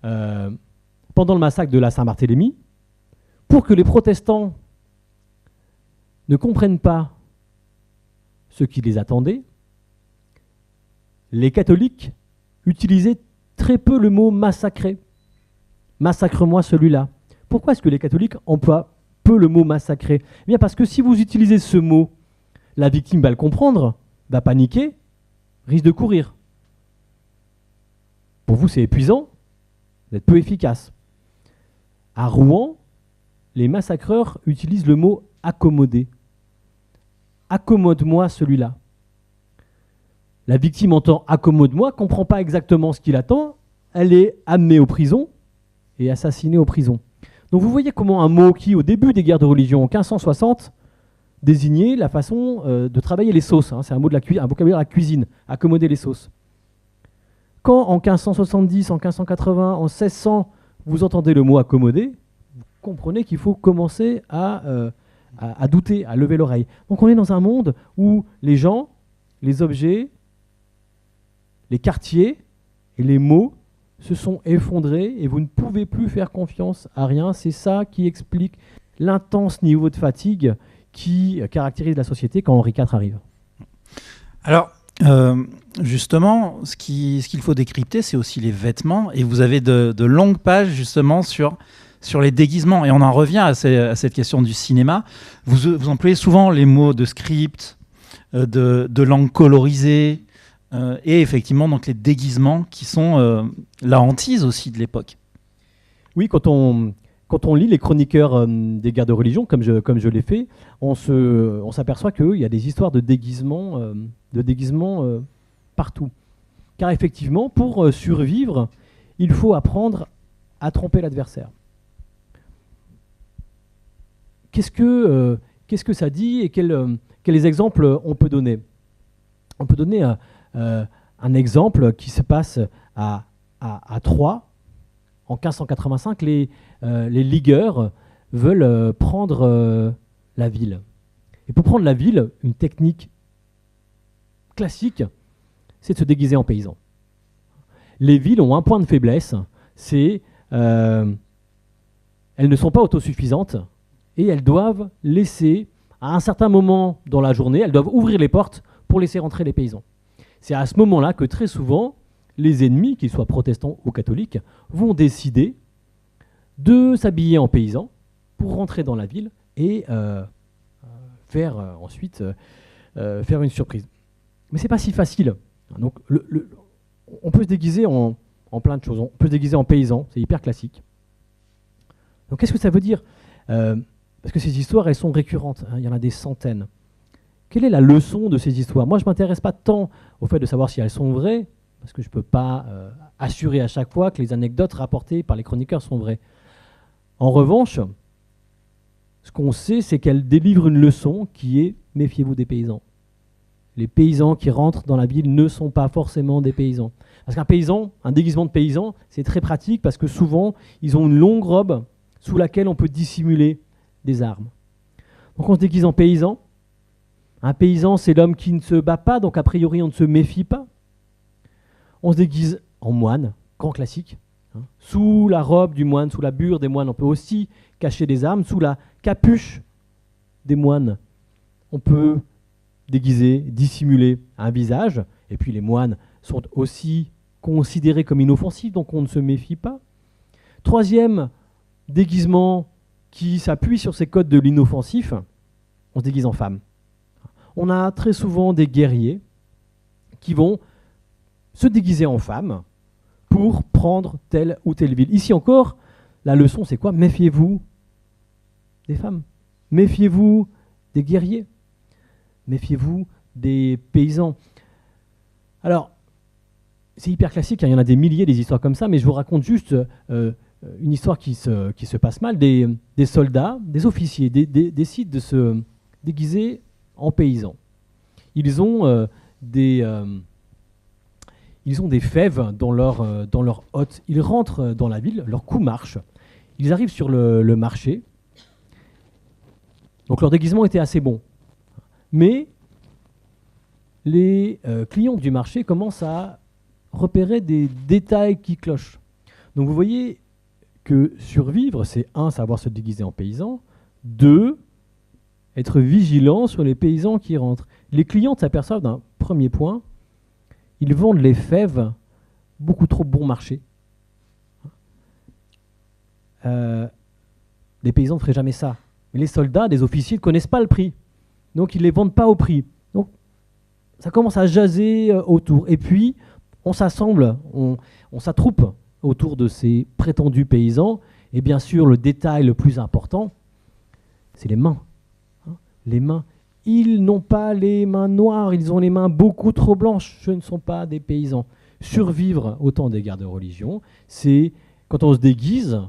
Pendant le massacre de la Saint-Barthélemy, pour que les protestants ne comprennent pas ce qui les attendait, les catholiques utilisaient très peu le mot massacrer. Massacre-moi celui-là. Pourquoi est-ce que les catholiques emploient peu le mot massacrer ? Eh bien parce que si vous utilisez ce mot, la victime va le comprendre, va paniquer, risque de courir. Pour vous, c'est épuisant, vous êtes peu efficace. À Rouen, les massacreurs utilisent le mot accommoder. Accommode-moi celui-là. La victime entend accommode-moi, ne comprend pas exactement ce qu'il attend, elle est amenée aux prisons et assassinée aux prisons. Donc vous voyez comment un mot qui, au début des guerres de religion, en 1560, désignait la façon de travailler les sauces. C'est un vocabulaire à la cuisine, accommoder les sauces. Quand en 1570, en 1580, en 1600, vous entendez le mot accommoder, vous comprenez qu'il faut commencer à douter, à lever l'oreille. Donc on est dans un monde où les gens, les objets, les quartiers et les mots se sont effondrés et vous ne pouvez plus faire confiance à rien. C'est ça qui explique l'intense niveau de fatigue qui caractérise la société quand Henri IV arrive. Alors, justement, ce qu'il faut décrypter, c'est aussi les vêtements. Et vous avez de longues pages, justement, sur les déguisements. Et on en revient à cette question du cinéma. Vous employez souvent les mots de script, de langue colorisée, et effectivement, donc, les déguisements qui sont la hantise aussi de l'époque. Oui, quand on lit les chroniqueurs des guerres de religion, comme je l'ai fait, on s'aperçoit qu'il y a des histoires de déguisements partout. Car effectivement, pour survivre, il faut apprendre à tromper l'adversaire. Qu'est-ce que ça dit et quels exemples on peut donner ? On peut donner un exemple qui se passe à Troyes. En 1585, les ligueurs veulent prendre la ville. Et pour prendre la ville, une technique classique, c'est de se déguiser en paysan. Les villes ont un point de faiblesse, c'est elles ne sont pas autosuffisantes et elles doivent laisser, à un certain moment dans la journée, elles doivent ouvrir les portes pour laisser rentrer les paysans. C'est à ce moment-là que très souvent, les ennemis, qu'ils soient protestants ou catholiques, vont décider de s'habiller en paysans pour rentrer dans la ville et faire ensuite faire une surprise. Mais c'est pas si facile. Donc, on peut se déguiser en plein de choses. On peut se déguiser en paysan, c'est hyper classique. Donc qu'est-ce que ça veut dire ? Parce que ces histoires, elles sont récurrentes. Il y en a des centaines. Quelle est la leçon de ces histoires ? Moi, je ne m'intéresse pas tant au fait de savoir si elles sont vraies, parce que je ne peux pas assurer à chaque fois que les anecdotes rapportées par les chroniqueurs sont vraies. En revanche, ce qu'on sait, c'est qu'elles délivrent une leçon qui est « méfiez-vous des paysans ». Les paysans qui rentrent dans la ville ne sont pas forcément des paysans. Parce qu'un paysan, un déguisement de paysan, c'est très pratique parce que souvent, ils ont une longue robe sous laquelle on peut dissimuler des armes. Donc on se déguise en paysan. Un paysan, c'est l'homme qui ne se bat pas, donc a priori on ne se méfie pas. On se déguise en moine, grand classique. Sous la robe du moine, sous la bure des moines, on peut aussi cacher des armes. Sous la capuche des moines, on peut déguiser, dissimuler un visage. Et puis les moines sont aussi considérés comme inoffensifs, donc on ne se méfie pas. Troisième déguisement qui s'appuie sur ces codes de l'inoffensif, on se déguise en femme. On a très souvent des guerriers qui vont se déguiser en femme pour prendre telle ou telle ville. Ici encore, la leçon c'est quoi? Méfiez-vous des femmes. Méfiez-vous des guerriers. Méfiez-vous des paysans. Alors, c'est hyper classique, il y en a des milliers des histoires comme ça, mais je vous raconte juste une histoire qui se passe mal. Des soldats, des officiers décident de se déguiser en paysans. Ils ont des fèves dans leur hotte. Ils rentrent dans la ville, leur coup marche. Ils arrivent sur le marché. Donc leur déguisement était assez bon. Mais les clients du marché commencent à repérer des détails qui clochent. Donc vous voyez que survivre, c'est 1, savoir se déguiser en paysan, 2, être vigilant sur les paysans qui rentrent. Les clients s'aperçoivent d'un premier point, ils vendent les fèves beaucoup trop bon marché. Les paysans ne feraient jamais ça. Mais les soldats, les officiers ne connaissent pas le prix. Donc ils ne les vendent pas au prix. Donc ça commence à jaser autour. Et puis on s'assemble, on s'attroupe autour de ces prétendus paysans. Et bien sûr, le détail le plus important, c'est les mains. Les mains. Ils n'ont pas les mains noires, ils ont les mains beaucoup trop blanches. Ce ne sont pas des paysans. Survivre au temps des guerres de religion, c'est quand on se déguise,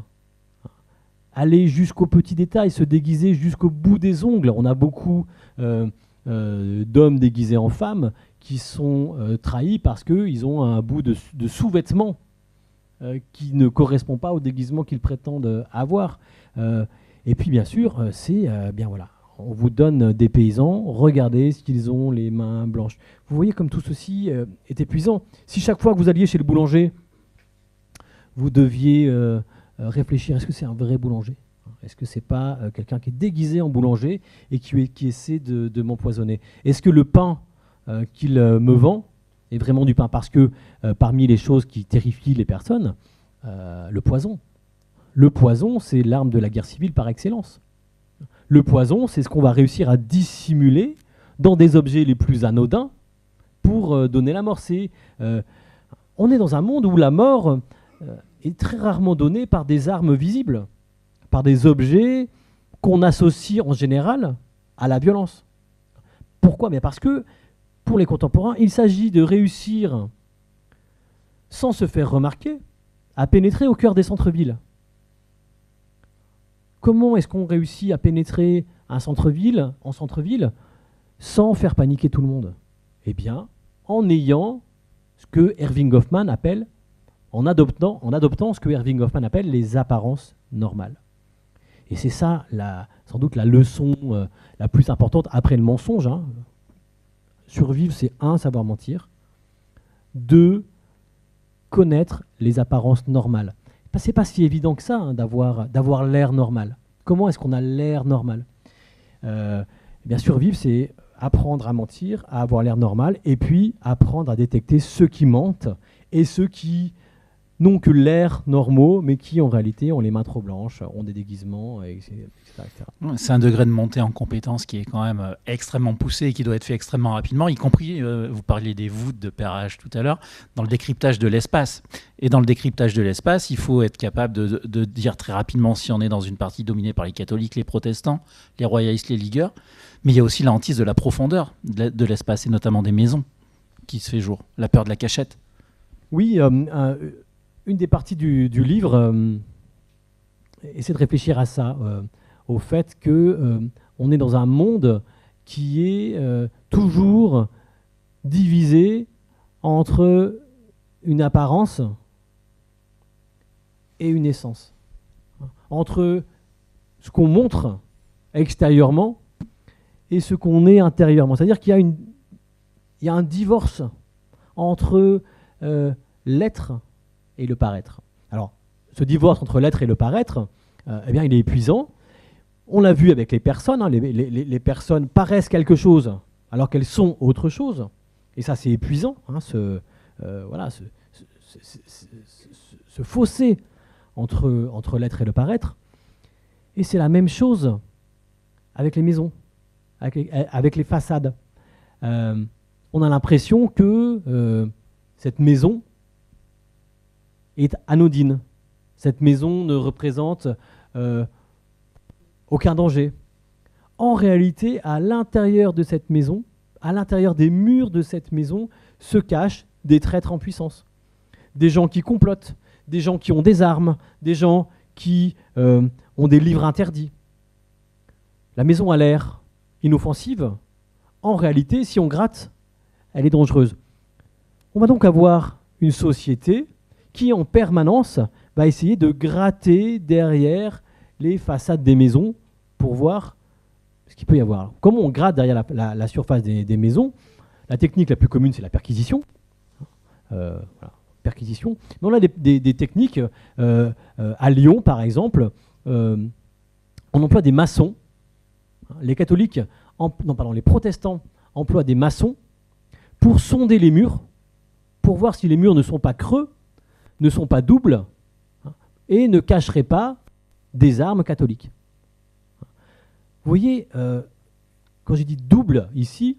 aller jusqu'au petit détail, se déguiser jusqu'au bout des ongles. On a beaucoup d'hommes déguisés en femmes qui sont trahis parce qu'ils ont un bout de sous-vêtement qui ne correspond pas au déguisement qu'ils prétendent avoir. Et puis bien sûr, c'est bien voilà. On vous donne des paysans, regardez s'ils ont les mains blanches. Vous voyez comme tout ceci est épuisant. Si chaque fois que vous alliez chez le boulanger, vous deviez réfléchir, est-ce que c'est un vrai boulanger? Est-ce que c'est pas quelqu'un qui est déguisé en boulanger et qui essaie de m'empoisonner? Est-ce que le pain qu'il me vend est vraiment du pain? Parce que parmi les choses qui terrifient les personnes, le poison. Le poison, c'est l'arme de la guerre civile par excellence. Le poison, c'est ce qu'on va réussir à dissimuler dans des objets les plus anodins pour donner la mort. On est dans un monde où la mort est très rarement donnée par des armes visibles, par des objets qu'on associe en général à la violence. Pourquoi? Bien parce que pour les contemporains, il s'agit de réussir, sans se faire remarquer, à pénétrer au cœur des centres-villes. Comment est-ce qu'on réussit à pénétrer en centre-ville, sans faire paniquer tout le monde? Eh bien, en ayant ce que Erving Goffman appelle, en adoptant ce que Erving Goffman appelle les apparences normales. Et c'est ça, sans doute, la leçon la plus importante après le mensonge. Survivre, c'est 1, savoir mentir. 2, connaître les apparences normales. C'est pas si évident que ça d'avoir l'air normal. Comment est-ce qu'on a l'air normal? Bien survivre, c'est apprendre à mentir, à avoir l'air normal, et puis apprendre à détecter ceux qui mentent et ceux qui n'ont que l'air normaux, mais qui en réalité ont les mains trop blanches, ont des déguisements, etc. C'est un degré de montée en compétence qui est quand même extrêmement poussé et qui doit être fait extrêmement rapidement, y compris, vous parliez des voûtes de Père H tout à l'heure, dans le décryptage de l'espace. Et dans le décryptage de l'espace, il faut être capable de dire très rapidement si on est dans une partie dominée par les catholiques, les protestants, les royalistes, les ligueurs. Mais il y a aussi la hantise de la profondeur de l'espace, et notamment des maisons, qui se fait jour. La peur de la cachette. Oui, une des parties du livre essaie de réfléchir à ça, au fait qu'on est dans un monde qui est toujours divisé entre une apparence et une essence. Entre ce qu'on montre extérieurement et ce qu'on est intérieurement. C'est-à-dire qu'il y a un divorce entre l'être et le paraître. Alors, ce divorce entre l'être et le paraître, eh bien, il est épuisant. On l'a vu avec les personnes. Hein, les personnes paraissent quelque chose alors qu'elles sont autre chose. Et ça, c'est épuisant. Hein, ce fossé entre l'être et le paraître. Et c'est la même chose avec les maisons, avec les façades. On a l'impression que cette maison est anodine. Cette maison ne représente aucun danger. En réalité, à l'intérieur de cette maison, à l'intérieur des murs de cette maison, se cachent des traîtres en puissance. Des gens qui complotent, des gens qui ont des armes, des gens qui ont des livres interdits. La maison a l'air inoffensive. En réalité, si on gratte, elle est dangereuse. On va donc avoir une société qui, en permanence, va essayer de gratter derrière les façades des maisons pour voir ce qu'il peut y avoir. Comment on gratte derrière la surface des maisons? La technique la plus commune, c'est la perquisition. Voilà, perquisition. Mais on a des techniques. À Lyon, par exemple, on emploie des maçons. Les catholiques, les protestants emploient des maçons pour sonder les murs, pour voir si les murs ne sont pas creux, ne sont pas doubles, et ne cacheraient pas des armes catholiques. Vous voyez, quand j'ai dit double ici,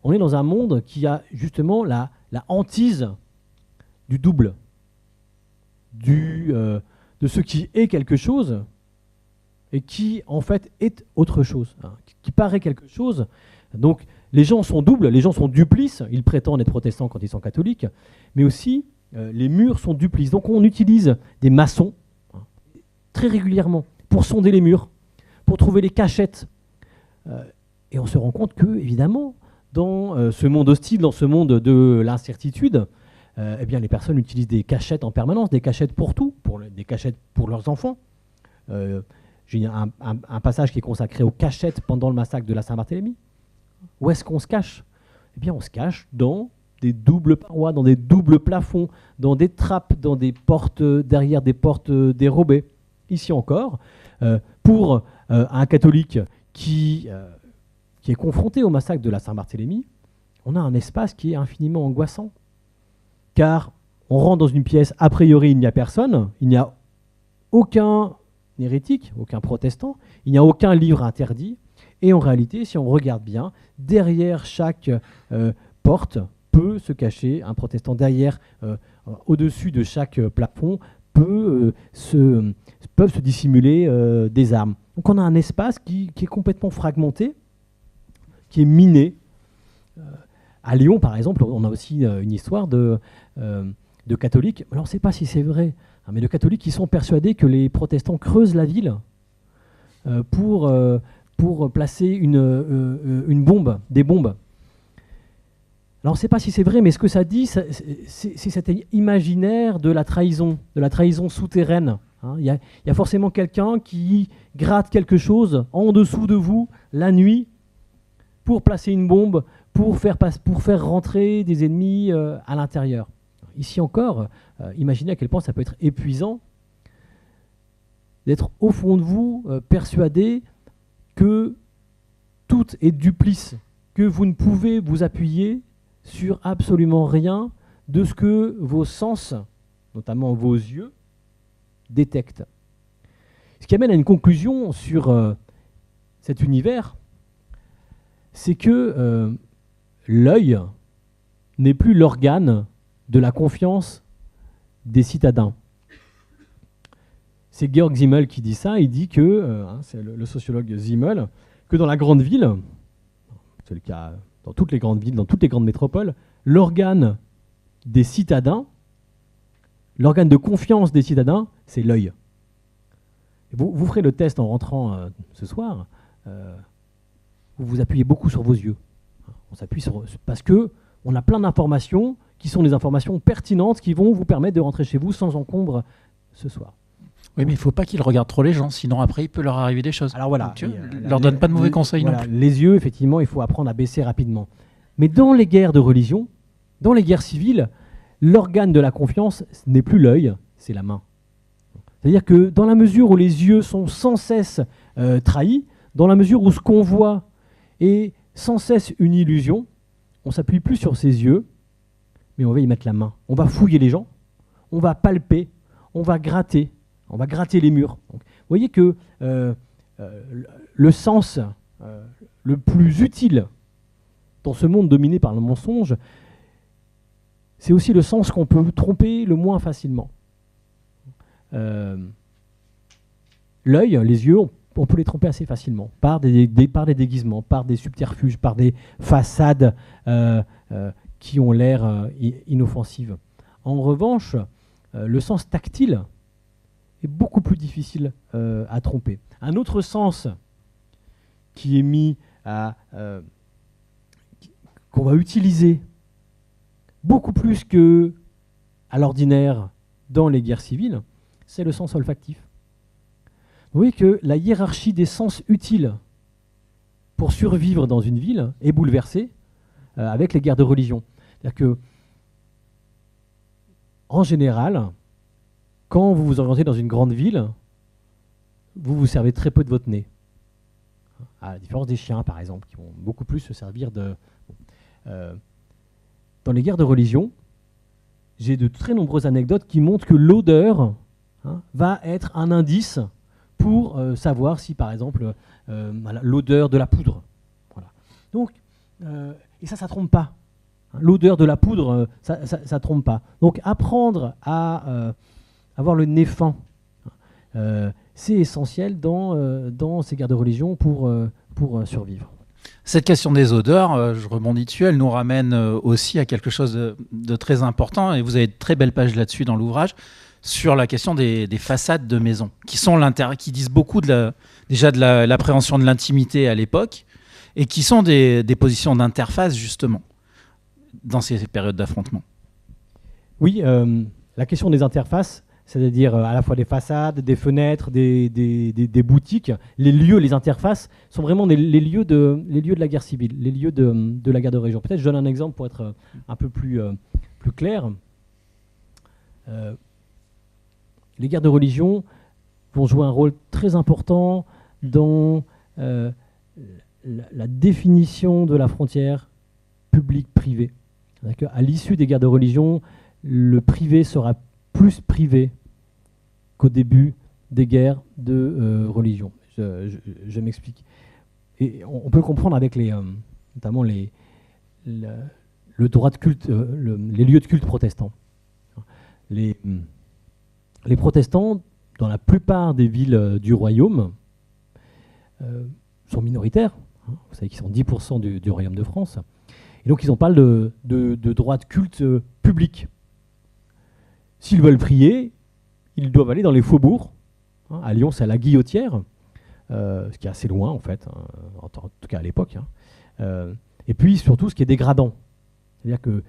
on est dans un monde qui a justement la hantise du double, de ce qui est quelque chose et qui en fait est autre chose, qui paraît quelque chose. Donc les gens sont doubles, les gens sont duplices, ils prétendent être protestants quand ils sont catholiques, mais aussi les murs sont duplices. Donc on utilise des maçons très régulièrement pour sonder les murs, pour trouver les cachettes. Et on se rend compte que, évidemment, dans ce monde hostile, dans ce monde de l'incertitude, eh bien, les personnes utilisent des cachettes en permanence, des cachettes pour tout, des cachettes pour leurs enfants. J'ai un passage qui est consacré aux cachettes pendant le massacre de la Saint-Barthélemy. Où est-ce qu'on se cache? Eh bien, on se cache dans des doubles parois, dans des doubles plafonds, dans des trappes, dans des portes, derrière des portes dérobées. Ici encore, pour un catholique qui est confronté au massacre de la Saint-Barthélemy, on a un espace qui est infiniment angoissant. Car on rentre dans une pièce, a priori il n'y a personne, il n'y a aucun hérétique, aucun protestant, il n'y a aucun livre interdit, et en réalité, si on regarde bien, derrière chaque porte peut se cacher un protestant, derrière, au-dessus de chaque plafond, peuvent se dissimuler des armes. Donc on a un espace qui est complètement fragmenté, qui est miné. À Lyon, par exemple, on a aussi une histoire de catholiques. Alors on ne sait pas si c'est vrai, mais de catholiques qui sont persuadés que les protestants creusent la ville pour placer une bombe, des bombes. Alors on ne sait pas si c'est vrai, mais ce que ça dit, c'est cet imaginaire de la trahison souterraine. Il y a forcément quelqu'un qui gratte quelque chose en dessous de vous la nuit pour placer une bombe, pour faire rentrer des ennemis à l'intérieur. Ici encore, imaginez à quel point ça peut être épuisant d'être au fond de vous persuadé que tout est duplice, que vous ne pouvez vous appuyer sur absolument rien de ce que vos sens, notamment vos yeux, détectent. Ce qui amène à une conclusion sur cet univers, c'est que l'œil n'est plus l'organe de la confiance des citadins. C'est Georg Simmel qui dit ça. Il dit que, c'est le sociologue Simmel, que dans la grande ville, c'est le cas dans toutes les grandes villes, dans toutes les grandes métropoles, l'organe des citadins, l'organe de confiance des citadins, c'est l'œil. Vous ferez le test en rentrant ce soir. Vous vous appuyez beaucoup sur vos yeux. On s'appuie parce que on a plein d'informations qui sont des informations pertinentes qui vont vous permettre de rentrer chez vous sans encombre ce soir. Oui, mais il ne faut pas qu'ils regardent trop les gens, sinon après, il peut leur arriver des choses. Alors voilà. Donc, leur donne pas de mauvais conseils voilà, non plus. Les yeux, effectivement, il faut apprendre à baisser rapidement. Mais dans les guerres de religion, dans les guerres civiles, l'organe de la confiance, ce n'est plus l'œil, c'est la main. C'est-à-dire que dans la mesure où les yeux sont sans cesse trahis, dans la mesure où ce qu'on voit est sans cesse une illusion, on ne s'appuie plus sur ses yeux, mais on va y mettre la main. On va fouiller les gens, on va palper, on va gratter les murs. Donc, vous voyez que le sens le plus utile dans ce monde dominé par le mensonge, c'est aussi le sens qu'on peut tromper le moins facilement. L'œil, les yeux, on peut les tromper assez facilement par des déguisements, par des subterfuges, par des façades qui ont l'air inoffensives. En revanche, le sens tactile est beaucoup plus difficile à tromper. Un autre sens qui est mis qu'on va utiliser beaucoup plus qu'à l'ordinaire dans les guerres civiles, c'est le sens olfactif. Vous voyez que la hiérarchie des sens utiles pour survivre dans une ville est bouleversée avec les guerres de religion. C'est-à-dire que, en général, quand vous vous orientez dans une grande ville, vous vous servez très peu de votre nez. À la différence des chiens, par exemple, qui vont beaucoup plus se servir de... dans les guerres de religion, j'ai de très nombreuses anecdotes qui montrent que l'odeur va être un indice pour savoir si, par exemple, voilà, l'odeur de la poudre. Voilà. Donc, et ça ne trompe pas. L'odeur de la poudre, ça ne trompe pas. Donc, apprendre à avoir le nez fin, c'est essentiel dans ces guerres de religion pour survivre. Cette question des odeurs, je rebondis dessus, elle nous ramène aussi à quelque chose de très important, et vous avez de très belles pages là-dessus dans l'ouvrage, sur la question des façades de maisons, qui disent beaucoup déjà de l'appréhension de l'intimité à l'époque, et qui sont des positions d'interface, justement, dans ces périodes d'affrontement. Oui, la question des interfaces, c'est-à-dire à la fois des façades, des fenêtres, des boutiques, les lieux, les interfaces, sont vraiment les lieux de la guerre civile, les lieux de la guerre de religion. Peut-être je donne un exemple pour être un peu plus clair. Les guerres de religion vont jouer un rôle très important dans la définition de la frontière publique-privée. À l'issue des guerres de religion, le privé sera plus privé qu'au début des guerres de religion. Je m'explique. Et on peut le comprendre avec notamment le droit de culte, les lieux de culte protestants. Les protestants, dans la plupart des villes du royaume, sont minoritaires. Vous savez qu'ils sont 10% du royaume de France. Et donc ils ont pas de droit de culte public. S'ils veulent prier, ils doivent aller dans les faubourgs. À Lyon, c'est à la Guillotière, ce qui est assez loin en fait, en tout cas à l'époque. Et puis surtout, ce qui est dégradant. C'est-à-dire que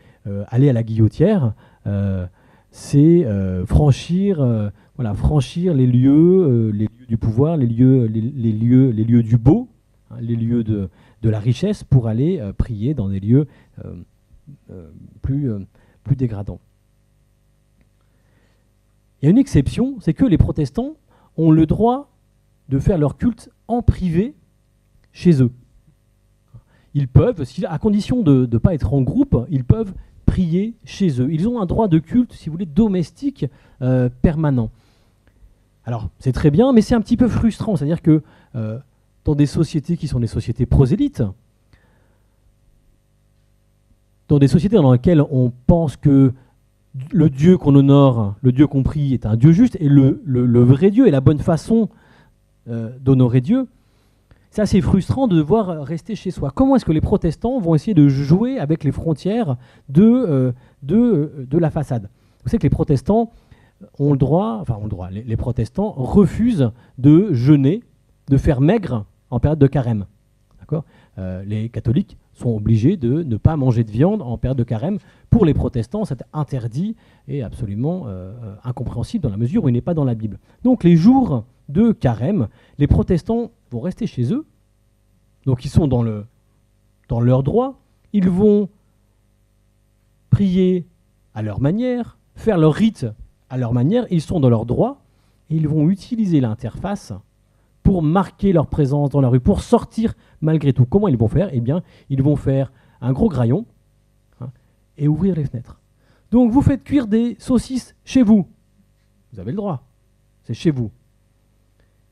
aller à la Guillotière, c'est franchir les lieux du pouvoir, les lieux du beau, les lieux de la richesse, pour aller prier dans des lieux plus dégradants. Il y a une exception, c'est que les protestants ont le droit de faire leur culte en privé chez eux. Ils peuvent, à condition de ne pas être en groupe, ils peuvent prier chez eux. Ils ont un droit de culte, si vous voulez, domestique permanent. Alors, c'est très bien, mais c'est un petit peu frustrant. C'est-à-dire que dans des sociétés qui sont des sociétés prosélytes, dans des sociétés dans lesquelles on pense que le Dieu qu'on honore, le Dieu qu'on prie est un Dieu juste, et le vrai Dieu et la bonne façon d'honorer Dieu, c'est assez frustrant de devoir rester chez soi. Comment est-ce que les protestants vont essayer de jouer avec les frontières de la façade? Vous savez que les protestants ont le droit, les protestants refusent de jeûner, de faire maigre en période de carême. D'accord ? Les catholiques sont obligés de ne pas manger de viande en période de carême Pour les protestants, c'est interdit et absolument incompréhensible dans la mesure où il n'est pas dans la Bible. Donc les jours de carême, les protestants vont rester chez eux, donc ils sont dans leur droit, ils vont prier à leur manière, faire leur rite à leur manière, ils sont dans leur droit, et ils vont utiliser l'interface pour marquer leur présence dans la rue, pour sortir malgré tout. Comment ils vont faire? Eh bien, ils vont faire un gros graillon et ouvrir les fenêtres. Donc, vous faites cuire des saucisses chez vous. Vous avez le droit. C'est chez vous.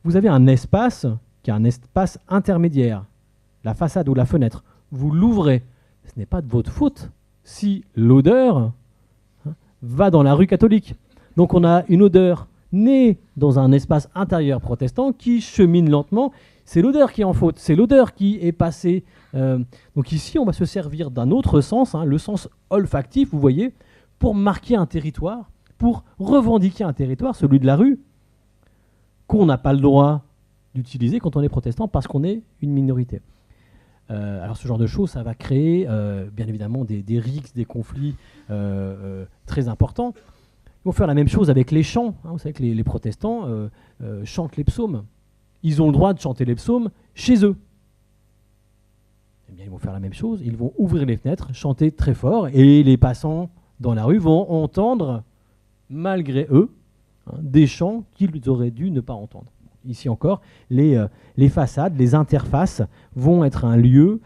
Vous avez un espace qui est un espace intermédiaire, la façade ou la fenêtre. Vous l'ouvrez. Ce n'est pas de votre faute si l'odeur va dans la rue catholique. Donc, on a une odeur née dans un espace intérieur protestant qui chemine lentement. C'est l'odeur qui est en faute, c'est l'odeur qui est passée. Donc ici, on va se servir d'un autre sens, le sens olfactif, vous voyez, pour marquer un territoire, pour revendiquer un territoire, celui de la rue, qu'on n'a pas le droit d'utiliser quand on est protestant parce qu'on est une minorité. Alors ce genre de choses, ça va créer bien évidemment des rixes, des conflits très importants. Ils vont faire la même chose avec les chants. Vous savez que les protestants chantent les psaumes. Ils ont le droit de chanter les psaumes chez eux. Eh bien, ils vont faire la même chose. Ils vont ouvrir les fenêtres, chanter très fort, et les passants dans la rue vont entendre, malgré eux, des chants qu'ils auraient dû ne pas entendre. Ici encore, les façades, les interfaces vont être un lieu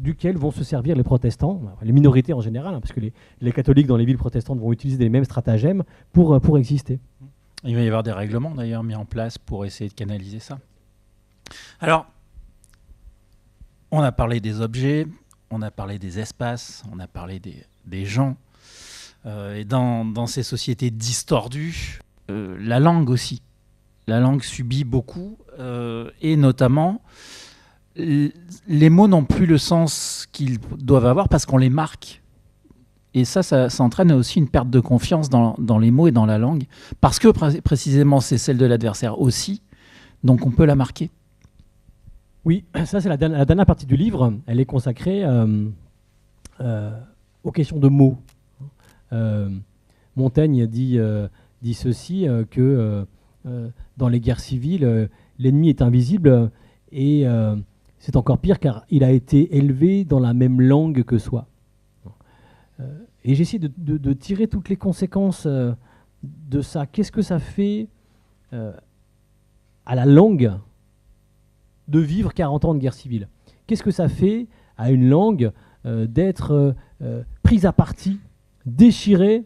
duquel vont se servir les protestants, les minorités en général, parce que les catholiques dans les villes protestantes vont utiliser les mêmes stratagèmes pour exister. Il va y avoir des règlements d'ailleurs mis en place pour essayer de canaliser ça. Alors, on a parlé des objets, on a parlé des espaces, on a parlé des gens. Et dans ces sociétés distordues, la langue aussi. La langue subit beaucoup, et notamment, les mots n'ont plus le sens qu'ils doivent avoir parce qu'on les marque. Et ça entraîne aussi une perte de confiance dans les mots et dans la langue, parce que précisément c'est celle de l'adversaire aussi, donc on peut la marquer. Oui, ça c'est la dernière partie du livre, elle est consacrée aux questions de mots. Montaigne dit ceci, que dans les guerres civiles, l'ennemi est invisible, et c'est encore pire car il a été élevé dans la même langue que soi. Et j'essaie de tirer toutes les conséquences de ça. Qu'est-ce que ça fait à la langue de vivre 40 ans de guerre civile? Qu'est-ce que ça fait à une langue d'être prise à partie, déchirée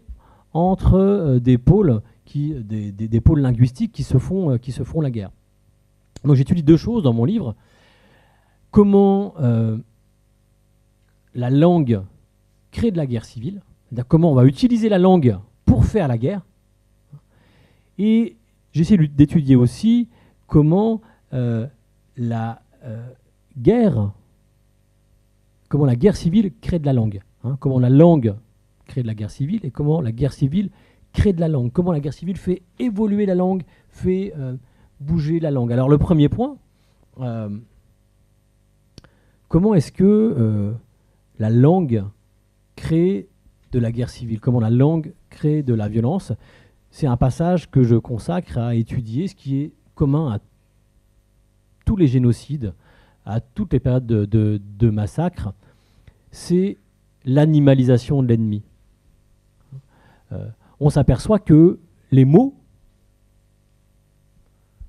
entre des pôles, des pôles linguistiques qui se font la guerre? Donc j'étudie deux choses dans mon livre. Comment la langue crée de la guerre civile, c'est-à-dire comment on va utiliser la langue pour faire la guerre. Et j'essaie d'étudier aussi comment la guerre civile crée de la langue. Comment la langue crée de la guerre civile et comment la guerre civile crée de la langue. Comment la guerre civile fait évoluer la langue, fait bouger la langue. Alors le premier point, comment est-ce que la langue crée de la guerre civile? Comment la langue crée de la violence? C'est un passage que je consacre à étudier ce qui est commun à tous les génocides, à toutes les périodes de massacres. C'est l'animalisation de l'ennemi. On s'aperçoit que les mots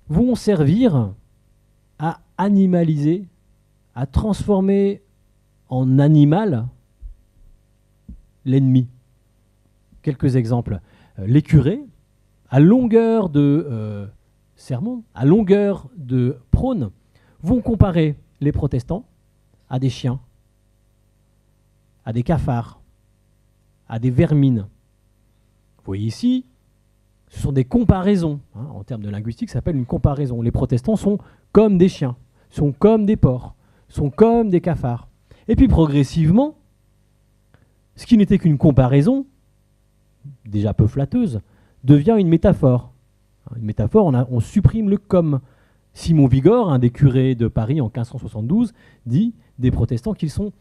vont servir à animaliser, à transformer en animal l'ennemi. Quelques exemples. Les curés, à longueur de sermon, à longueur de prône, vont comparer les protestants à des chiens, à des cafards, à des vermines. Vous voyez ici, ce sont des comparaisons. En termes de linguistique, ça s'appelle une comparaison. Les protestants sont comme des chiens, sont comme des porcs, sont comme des cafards. Et puis progressivement, ce qui n'était qu'une comparaison, déjà peu flatteuse, devient une métaphore. Une métaphore, on supprime le comme. Simon Vigor, un des curés de Paris en 1572, dit des protestants qu'ils sont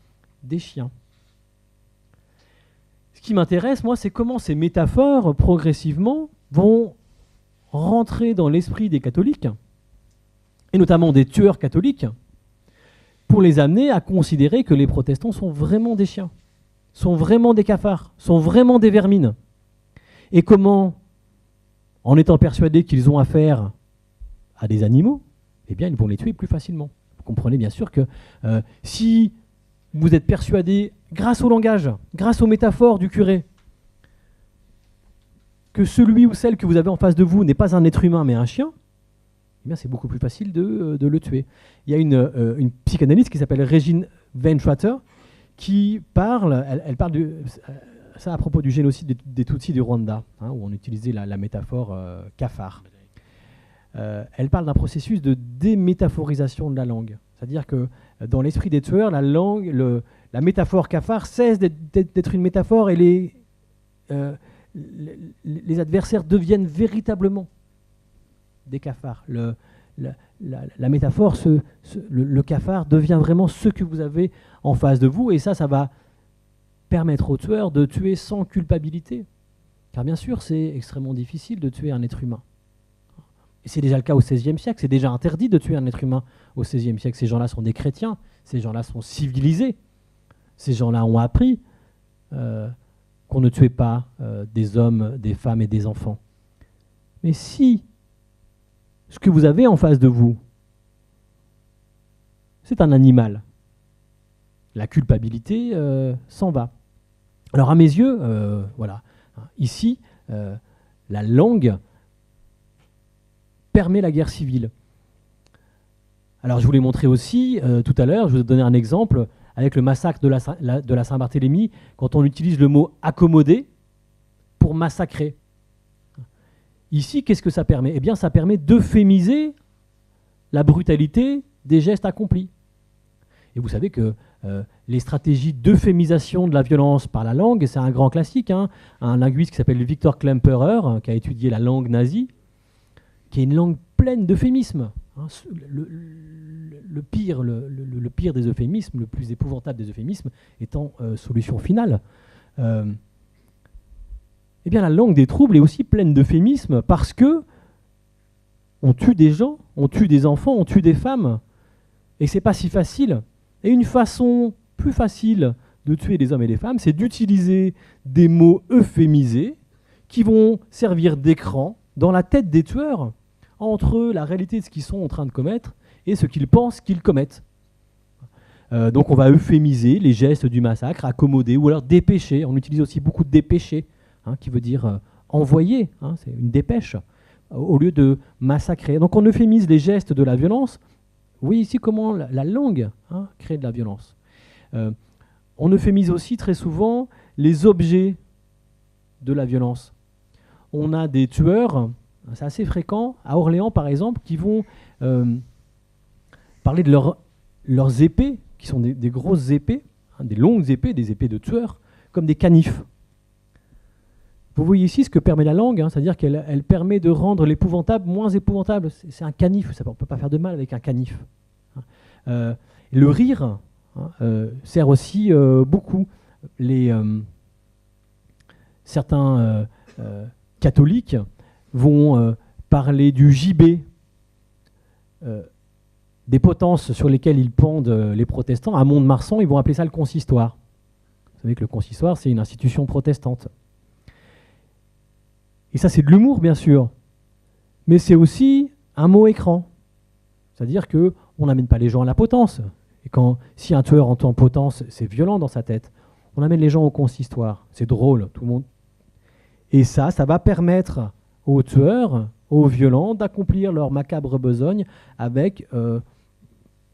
des chiens. qui m'intéresse, moi, c'est comment ces métaphores, progressivement, vont rentrer dans l'esprit des catholiques, et notamment des tueurs catholiques, pour les amener à considérer que les protestants sont vraiment des chiens, sont vraiment des cafards, sont vraiment des vermines. Et comment, en étant persuadés qu'ils ont affaire à des animaux, eh bien, ils vont les tuer plus facilement. Vous comprenez bien sûr que si vous êtes persuadé, grâce au langage, grâce aux métaphores du curé, que celui ou celle que vous avez en face de vous n'est pas un être humain mais un chien, eh bien c'est beaucoup plus facile de le tuer. Il y a une psychanalyste qui s'appelle Regine Weintrater qui parle, elle parle de ça à propos du génocide des Tutsis du Rwanda, hein, où on utilisait la métaphore cafard. Elle parle d'un processus de démétaphorisation de la langue. C'est-à-dire que dans l'esprit des tueurs, la langue, la métaphore cafard cesse d'être une métaphore et les adversaires deviennent véritablement des cafards. La métaphore, le cafard devient vraiment ce que vous avez en face de vous, et ça va permettre aux tueurs de tuer sans culpabilité. Car bien sûr, c'est extrêmement difficile de tuer un être humain. Et c'est déjà le cas au XVIe siècle, c'est déjà interdit de tuer un être humain au XVIe siècle. Ces gens-là sont des chrétiens, ces gens-là sont civilisés, ces gens-là ont appris qu'on ne tuait pas des hommes, des femmes et des enfants. Mais si ce que vous avez en face de vous, c'est un animal, la culpabilité s'en va. Alors à mes yeux, voilà, ici, la langue permet la guerre civile. Alors je vous l'ai montré aussi tout à l'heure, je vous ai donné un exemple avec le massacre de la Saint-Barthélemy, quand on utilise le mot « accommoder » pour massacrer. Ici, qu'est-ce que ça permet? Eh bien, ça permet d'euphémiser la brutalité des gestes accomplis. Et vous savez que les stratégies d'euphémisation de la violence par la langue, c'est un grand classique, hein, un linguiste qui s'appelle Victor Klemperer, qui a étudié la langue nazie, qui est une langue pleine d'euphémismes. Hein, le pire des euphémismes, le plus épouvantable des euphémismes, étant solution finale. Eh bien, la langue des troubles est aussi pleine d'euphémismes parce que on tue des gens, on tue des enfants, on tue des femmes, et c'est pas si facile. Et une façon plus facile de tuer des hommes et des femmes, c'est d'utiliser des mots euphémisés qui vont servir d'écran dans la tête des tueurs entre la réalité de ce qu'ils sont en train de commettre et ce qu'ils pensent qu'ils commettent. Donc on va euphémiser les gestes du massacre, accommoder ou alors dépêcher. On utilise aussi beaucoup de dépêcher, hein, qui veut dire envoyer, hein, c'est une dépêche, au lieu de massacrer. Donc on euphémise les gestes de la violence. Vous voyez ici comment la langue, hein, crée de la violence. On euphémise aussi très souvent les objets de la violence. On a des tueurs, c'est assez fréquent, à Orléans par exemple, qui vont parler de leurs épées, qui sont des grosses épées, hein, des longues épées, des épées de tueurs, comme des canifs. Vous voyez ici ce que permet la langue, hein, c'est-à-dire qu'elle permet de rendre l'épouvantable moins épouvantable. C'est un canif, on ne peut pas faire de mal avec un canif. Le rire, hein, sert aussi beaucoup. Certains catholiques vont parler du gibet, des potences sur lesquelles ils pendent les protestants. À Mont-de-Marsan, ils vont appeler ça le consistoire. Vous savez que le consistoire, c'est une institution protestante. Et ça, c'est de l'humour, bien sûr. Mais c'est aussi un mot écran. C'est-à-dire qu'on n'amène pas les gens à la potence. Et si un tueur entend potence, c'est violent dans sa tête. On amène les gens au consistoire. C'est drôle, tout le monde. Et ça va permettre aux tueurs, aux violents, d'accomplir leur macabre besogne avec,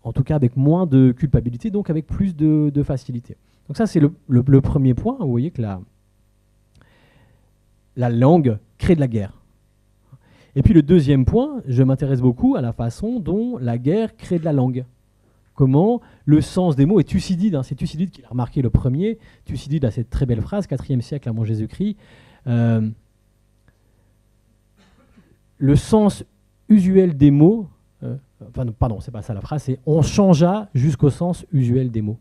en tout cas avec moins de culpabilité, donc avec plus de facilité. Donc ça, c'est le premier point. Vous voyez que la langue crée de la guerre. Et puis le deuxième point, je m'intéresse beaucoup à la façon dont la guerre crée de la langue. Comment le sens des mots, et Thucydide, hein, c'est Thucydide qui l'a remarqué le premier. Thucydide a cette très belle phrase, 4e siècle avant Jésus-Christ. Le sens usuel des mots, pardon, c'est pas ça la phrase, c'est « on changea jusqu'au sens usuel des mots ».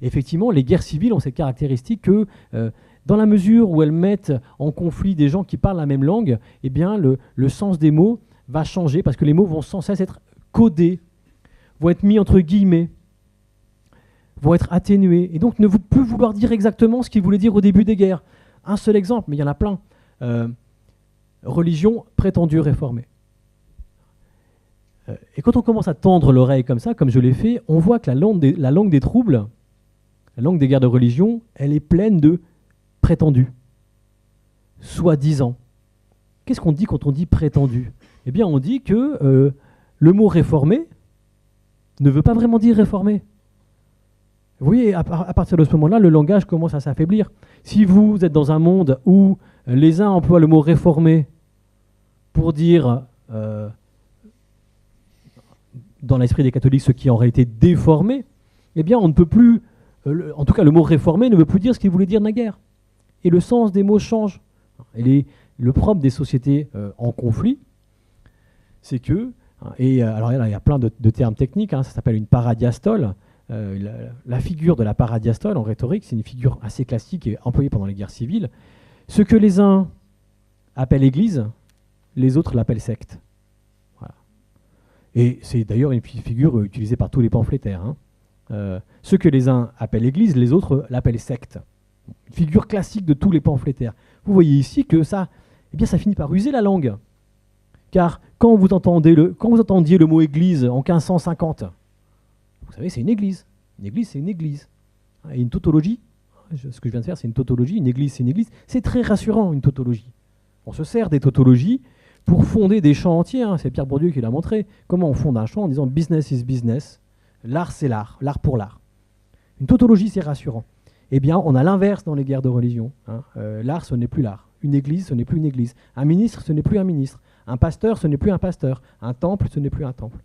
Effectivement, les guerres civiles ont cette caractéristique que dans la mesure où elles mettent en conflit des gens qui parlent la même langue, eh bien le sens des mots va changer parce que les mots vont sans cesse être codés, vont être mis entre guillemets, vont être atténués, et donc ne plus vouloir dire exactement ce qu'ils voulaient dire au début des guerres. Un seul exemple, mais il y en a plein. Religion prétendue réformée. Et quand on commence à tendre l'oreille comme ça, comme je l'ai fait, on voit que la langue des troubles, la langue des guerres de religion, elle est pleine de prétendus, soi-disant. Qu'est-ce qu'on dit quand on dit prétendu? Eh bien, on dit que le mot réformé ne veut pas vraiment dire réformé. Vous voyez, à partir de ce moment-là, le langage commence à s'affaiblir. Si vous êtes dans un monde où les uns emploient le mot réformé pour dire, dans l'esprit des catholiques, ce qui est en réalité déformé, eh bien, on ne peut plus, en tout cas, le mot réformé ne veut plus dire ce qu'il voulait dire naguère. Et le sens des mots change. Et le propre des sociétés en conflit, c'est que, alors là, il y a plein de termes techniques, ça s'appelle une paradiastole. La figure de la paradiastole en rhétorique, c'est une figure assez classique et employée pendant les guerres civiles. Ce que les uns appellent église, les autres l'appellent secte. Voilà. Et c'est d'ailleurs une figure utilisée par tous les pamphlétaires. Ce que les uns appellent église, les autres l'appellent secte. Une figure classique de tous les pamphlétaires. Vous voyez ici que ça finit par user la langue. Car quand vous entendiez le mot église en 1550, vous savez, c'est une église. Une église, c'est une église. Et une tautologie, ce que je viens de faire, c'est une tautologie. Une église, c'est une église. C'est très rassurant, une tautologie. On se sert des tautologies pour fonder des champs entiers. C'est Pierre Bourdieu qui l'a montré. Comment on fonde un champ en disant business is business, l'art c'est l'art, l'art pour l'art. Une tautologie, c'est rassurant. Eh bien, on a l'inverse dans les guerres de religion. L'art, ce n'est plus l'art. Une église, ce n'est plus une église. Un ministre, ce n'est plus un ministre. Un pasteur, ce n'est plus un pasteur. Un temple, ce n'est plus un temple.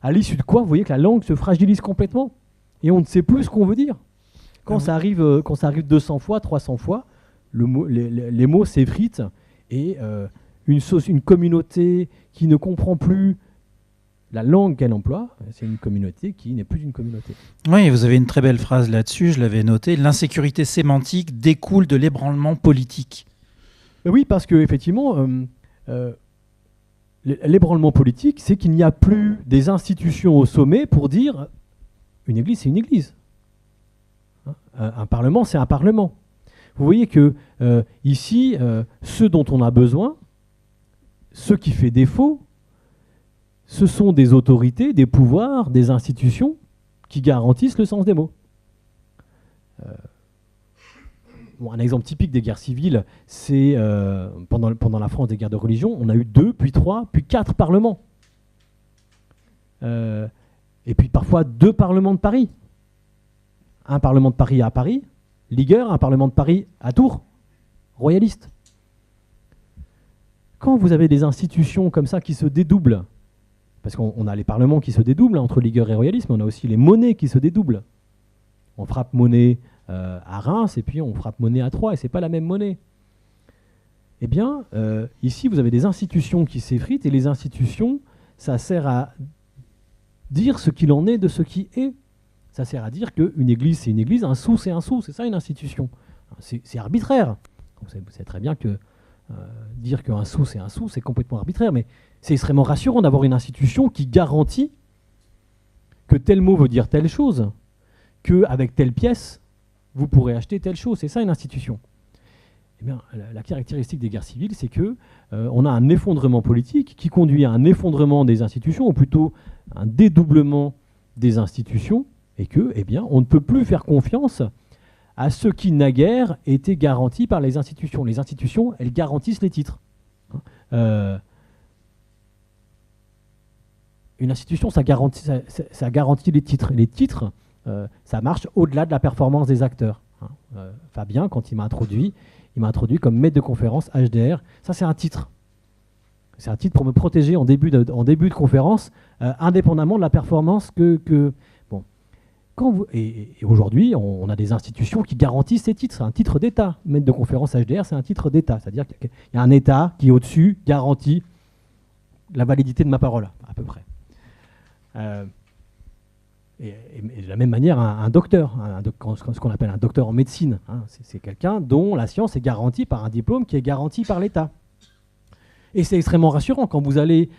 À l'issue de quoi, vous voyez que la langue se fragilise complètement. Et on ne sait plus ce qu'on veut dire. Quand ça arrive 200 fois, 300 fois, les mots s'effritent et une communauté qui ne comprend plus la langue qu'elle emploie, c'est une communauté qui n'est plus une communauté. Oui, vous avez une très belle phrase là-dessus, je l'avais noté. L'insécurité sémantique découle de l'ébranlement politique. Oui, parce qu'effectivement, l'ébranlement politique, c'est qu'il n'y a plus des institutions au sommet pour dire une église, c'est une église. Un parlement, c'est un parlement. Vous voyez que ici, ce dont on a besoin, ce qui fait défaut, ce sont des autorités, des pouvoirs, des institutions qui garantissent le sens des mots. Un exemple typique des guerres civiles, c'est pendant la France des guerres de religion, on a eu 2, puis 3, puis 4 parlements. Et puis parfois 2 parlements de Paris. Un parlement de Paris à Paris, ligueur, un parlement de Paris à Tours, royaliste. Quand vous avez des institutions comme ça qui se dédoublent, parce qu'on a les parlements qui se dédoublent entre ligueur et royalisme, on a aussi les monnaies qui se dédoublent. On frappe monnaie à Reims et puis on frappe monnaie à Troyes et ce n'est pas la même monnaie. Eh bien, ici, vous avez des institutions qui s'effritent et les institutions, ça sert à dire ce qu'il en est de ce qui est. Ça sert à dire qu'une église, c'est une église, un sou, c'est un sou. C'est ça une institution. C'est arbitraire. Vous savez très bien que dire qu'un sou, c'est complètement arbitraire, mais c'est extrêmement rassurant d'avoir une institution qui garantit que tel mot veut dire telle chose, qu'avec telle pièce, vous pourrez acheter telle chose. C'est ça une institution. Eh bien, la caractéristique des guerres civiles, c'est que on a un effondrement politique qui conduit à un effondrement des institutions, ou plutôt un dédoublement des institutions, et que, eh bien, on ne peut plus faire confiance à ce qui naguère était garanti par les institutions. Les institutions, elles garantissent les titres. Une institution, ça garantit les titres. Les titres, ça marche au-delà de la performance des acteurs. Fabien, quand il m'a introduit comme maître de conférence HDR. Ça, c'est un titre. C'est un titre pour me protéger en début de conférence, indépendamment de la performance que bon. Et aujourd'hui, on a des institutions qui garantissent ces titres. C'est un titre d'État. Maître de conférence HDR, c'est un titre d'État. C'est-à-dire qu'il y a un État qui, au-dessus, garantit la validité de ma parole, à peu près. Et de la même manière, un docteur, ce qu'on appelle un docteur en médecine, hein, c'est quelqu'un dont la science est garantie par un diplôme qui est garanti par l'État. Et c'est extrêmement rassurant quand vous allez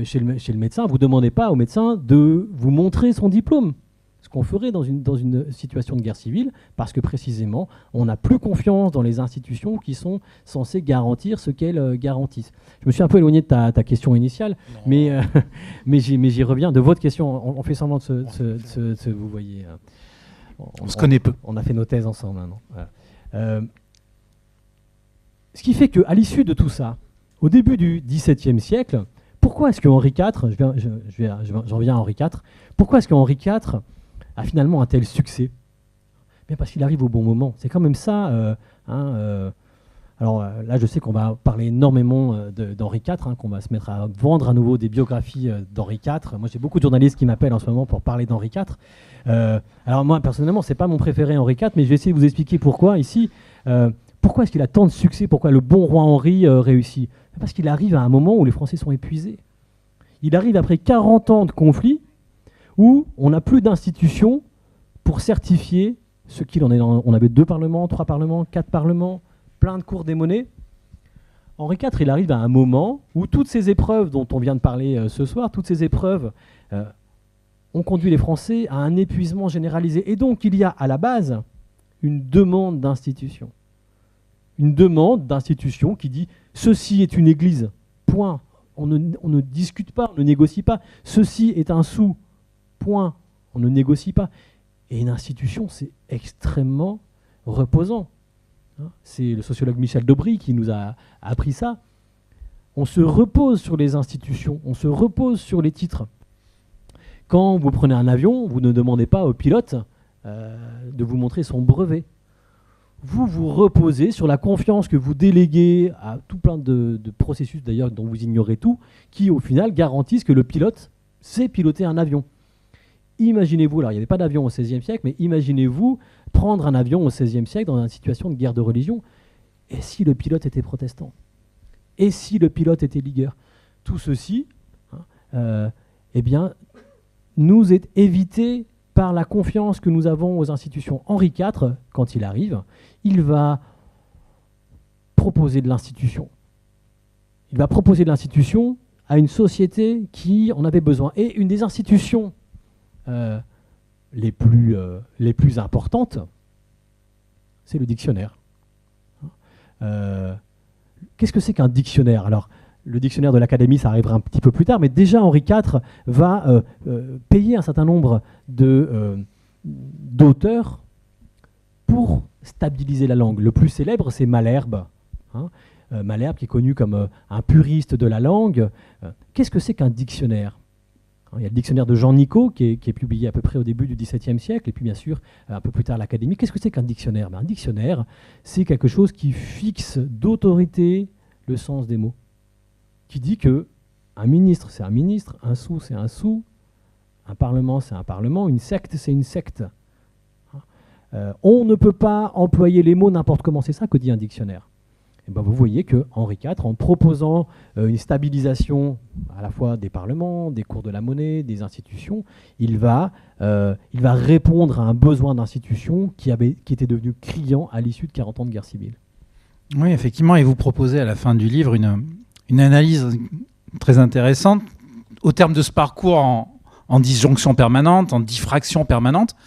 chez le médecin, vous ne demandez pas au médecin de vous montrer son diplôme. Ce qu'on ferait dans une situation de guerre civile, parce que précisément, on n'a plus confiance dans les institutions qui sont censées garantir ce qu'elles garantissent. Je me suis un peu éloigné de ta question initiale, mais j'y reviens. De votre question, on fait semblant de vous voyez. On se connaît peu. On a fait nos thèses ensemble maintenant. Voilà. Ce qui fait qu'à l'issue de tout ça, au début du XVIIe siècle, pourquoi est-ce que Henri IV, j'en reviens à Henri IV, pourquoi est-ce que Henri IV a finalement un tel succès? Bien parce qu'il arrive au bon moment. C'est quand même ça. Alors là, je sais qu'on va parler énormément d'Henri IV, qu'on va se mettre à vendre à nouveau des biographies d'Henri IV. Moi, j'ai beaucoup de journalistes qui m'appellent en ce moment pour parler d'Henri IV. Alors moi, personnellement, c'est pas mon préféré Henri IV, mais je vais essayer de vous expliquer pourquoi ici. Pourquoi est-ce qu'il a tant de succès? Pourquoi le bon roi Henri réussit? Parce qu'il arrive à un moment où les Français sont épuisés. Il arrive après 40 ans de conflit où on n'a plus d'institutions pour certifier ce qu'il en est. On avait 2 parlements, 3 parlements, 4 parlements, plein de cours des monnaies. Henri IV, il arrive à un moment où toutes ces épreuves dont on vient de parler ce soir, toutes ces épreuves ont conduit les Français à un épuisement généralisé. Et donc, il y a à la base une demande d'institution. Une demande d'institution qui dit « ceci est une église, point ». On ne discute pas, on ne négocie pas. Ceci est un sou, point. On ne négocie pas. Et une institution, c'est extrêmement reposant. C'est le sociologue Michel Daubry qui nous a appris ça. On se repose sur les institutions, on se repose sur les titres. Quand vous prenez un avion, vous ne demandez pas au pilote de vous montrer son brevet. Vous vous reposez sur la confiance que vous déléguez à tout plein de processus, d'ailleurs, dont vous ignorez tout, qui, au final, garantissent que le pilote sait piloter un avion. Imaginez-vous, alors il n'y avait pas d'avion au XVIe siècle, mais imaginez-vous prendre un avion au XVIe siècle dans une situation de guerre de religion. Et si le pilote était protestant? Et si le pilote était ligueur? Tout ceci, eh bien, nous est évité par la confiance que nous avons aux institutions. Henri IV, quand il arrive, il va proposer de l'institution. Il va proposer de l'institution à une société qui en avait besoin. Et une des institutions les plus importantes, c'est le dictionnaire. Qu'est-ce que c'est qu'un dictionnaire? Alors, le dictionnaire de l'Académie, ça arrivera un petit peu plus tard, mais déjà Henri IV va payer un certain nombre d'auteurs pour stabiliser la langue. Le plus célèbre, c'est Malherbe. Malherbe, qui est connu comme un puriste de la langue. Qu'est-ce que c'est qu'un dictionnaire? Il y a le dictionnaire de Jean Nicot, qui est publié à peu près au début du XVIIe siècle, et puis bien sûr, un peu plus tard, l'Académie. Qu'est-ce que c'est qu'un dictionnaire? Un dictionnaire, c'est quelque chose qui fixe d'autorité le sens des mots, qui dit que un ministre, c'est un ministre, un sou, c'est un sou, un parlement, c'est un parlement, une secte, c'est une secte. On ne peut pas employer les mots n'importe comment, c'est ça que dit un dictionnaire. Et ben vous voyez que Henri IV, en proposant une stabilisation à la fois des parlements, des cours de la monnaie, des institutions, il va répondre à un besoin d'institution qui était devenu criant à l'issue de 40 ans de guerre civile. Oui, effectivement, et vous proposez à la fin du livre une analyse très intéressante au terme de ce parcours en disjonction permanente, en diffraction permanente.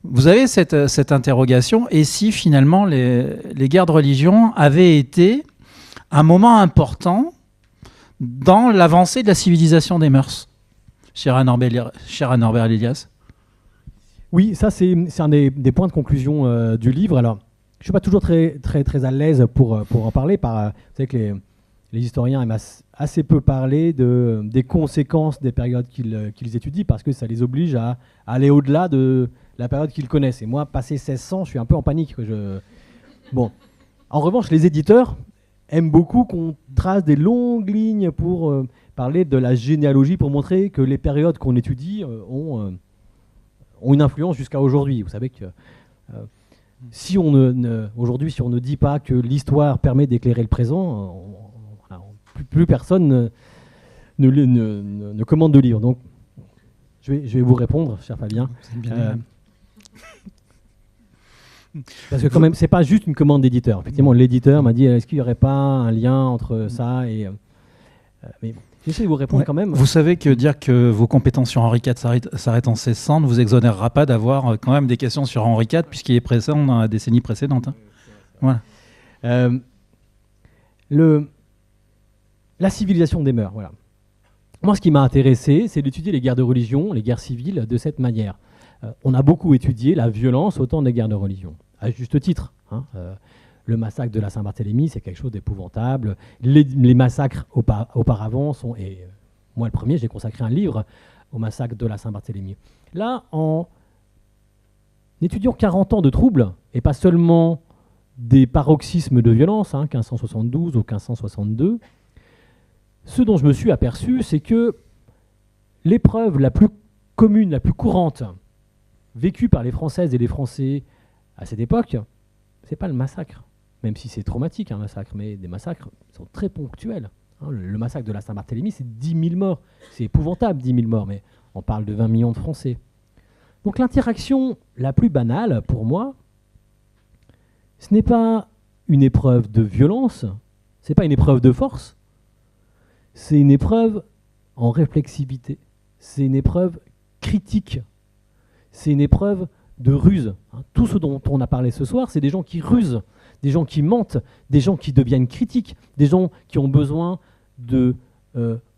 Vous avez cette interrogation, et si finalement les guerres de religion avaient été un moment important dans l'avancée de la civilisation des mœurs, cher Anne Norbert Elias? Oui, ça c'est un des points de conclusion du livre. Alors, je ne suis pas toujours très, très, très à l'aise pour en parler. Vous savez que les historiens aiment assez peu parler des conséquences des périodes qu'ils étudient, parce que ça les oblige à aller au-delà de la période qu'ils connaissent. Et moi, passé 1600, je suis un peu en panique. Bon. En revanche, les éditeurs aiment beaucoup qu'on trace des longues lignes pour parler de la généalogie, pour montrer que les périodes qu'on étudie ont une influence jusqu'à aujourd'hui. Vous savez que aujourd'hui, si on ne dit pas que l'histoire permet d'éclairer le présent, plus personne ne commande de livres. Donc, Je vais vous répondre, cher Fabien. C'est bien. Parce que quand même, c'est pas juste une commande d'éditeur. Effectivement, l'éditeur m'a dit, est-ce qu'il n'y aurait pas un lien entre ça et... mais j'essaie de vous répondre quand même. Vous savez que dire que vos compétences sur Henri IV s'arrêtent en 1600 ne vous exonérera pas d'avoir quand même des questions sur Henri IV, puisqu'il est présent dans la décennie précédente. Hein. Voilà. La civilisation des mœurs, voilà. Moi, ce qui m'a intéressé, c'est d'étudier les guerres de religion, les guerres civiles, de cette manière. On a beaucoup étudié la violence au temps des guerres de religion, à juste titre. Hein. Le massacre de la Saint-Barthélemy, c'est quelque chose d'épouvantable. Les massacres auparavant sont... Et moi, le premier, j'ai consacré un livre au massacre de la Saint-Barthélemy. Là, en étudiant 40 ans de troubles, et pas seulement des paroxysmes de violence, 1572 ou 1562, ce dont je me suis aperçu, c'est que l'épreuve la plus commune, la plus courante, vécue par les Françaises et les Français à cette époque, c'est pas le massacre, même si c'est traumatique un massacre, mais des massacres sont très ponctuels. Le massacre de la Saint-Barthélemy, c'est 10 000 morts. C'est épouvantable, 10 000 morts, mais on parle de 20 millions de Français. Donc l'interaction la plus banale, pour moi, ce n'est pas une épreuve de violence, ce n'est pas une épreuve de force, c'est une épreuve en réflexivité, c'est une épreuve critique, c'est une épreuve de ruse. Tout ce dont on a parlé ce soir, c'est des gens qui rusent, des gens qui mentent, des gens qui deviennent critiques, des gens qui ont besoin de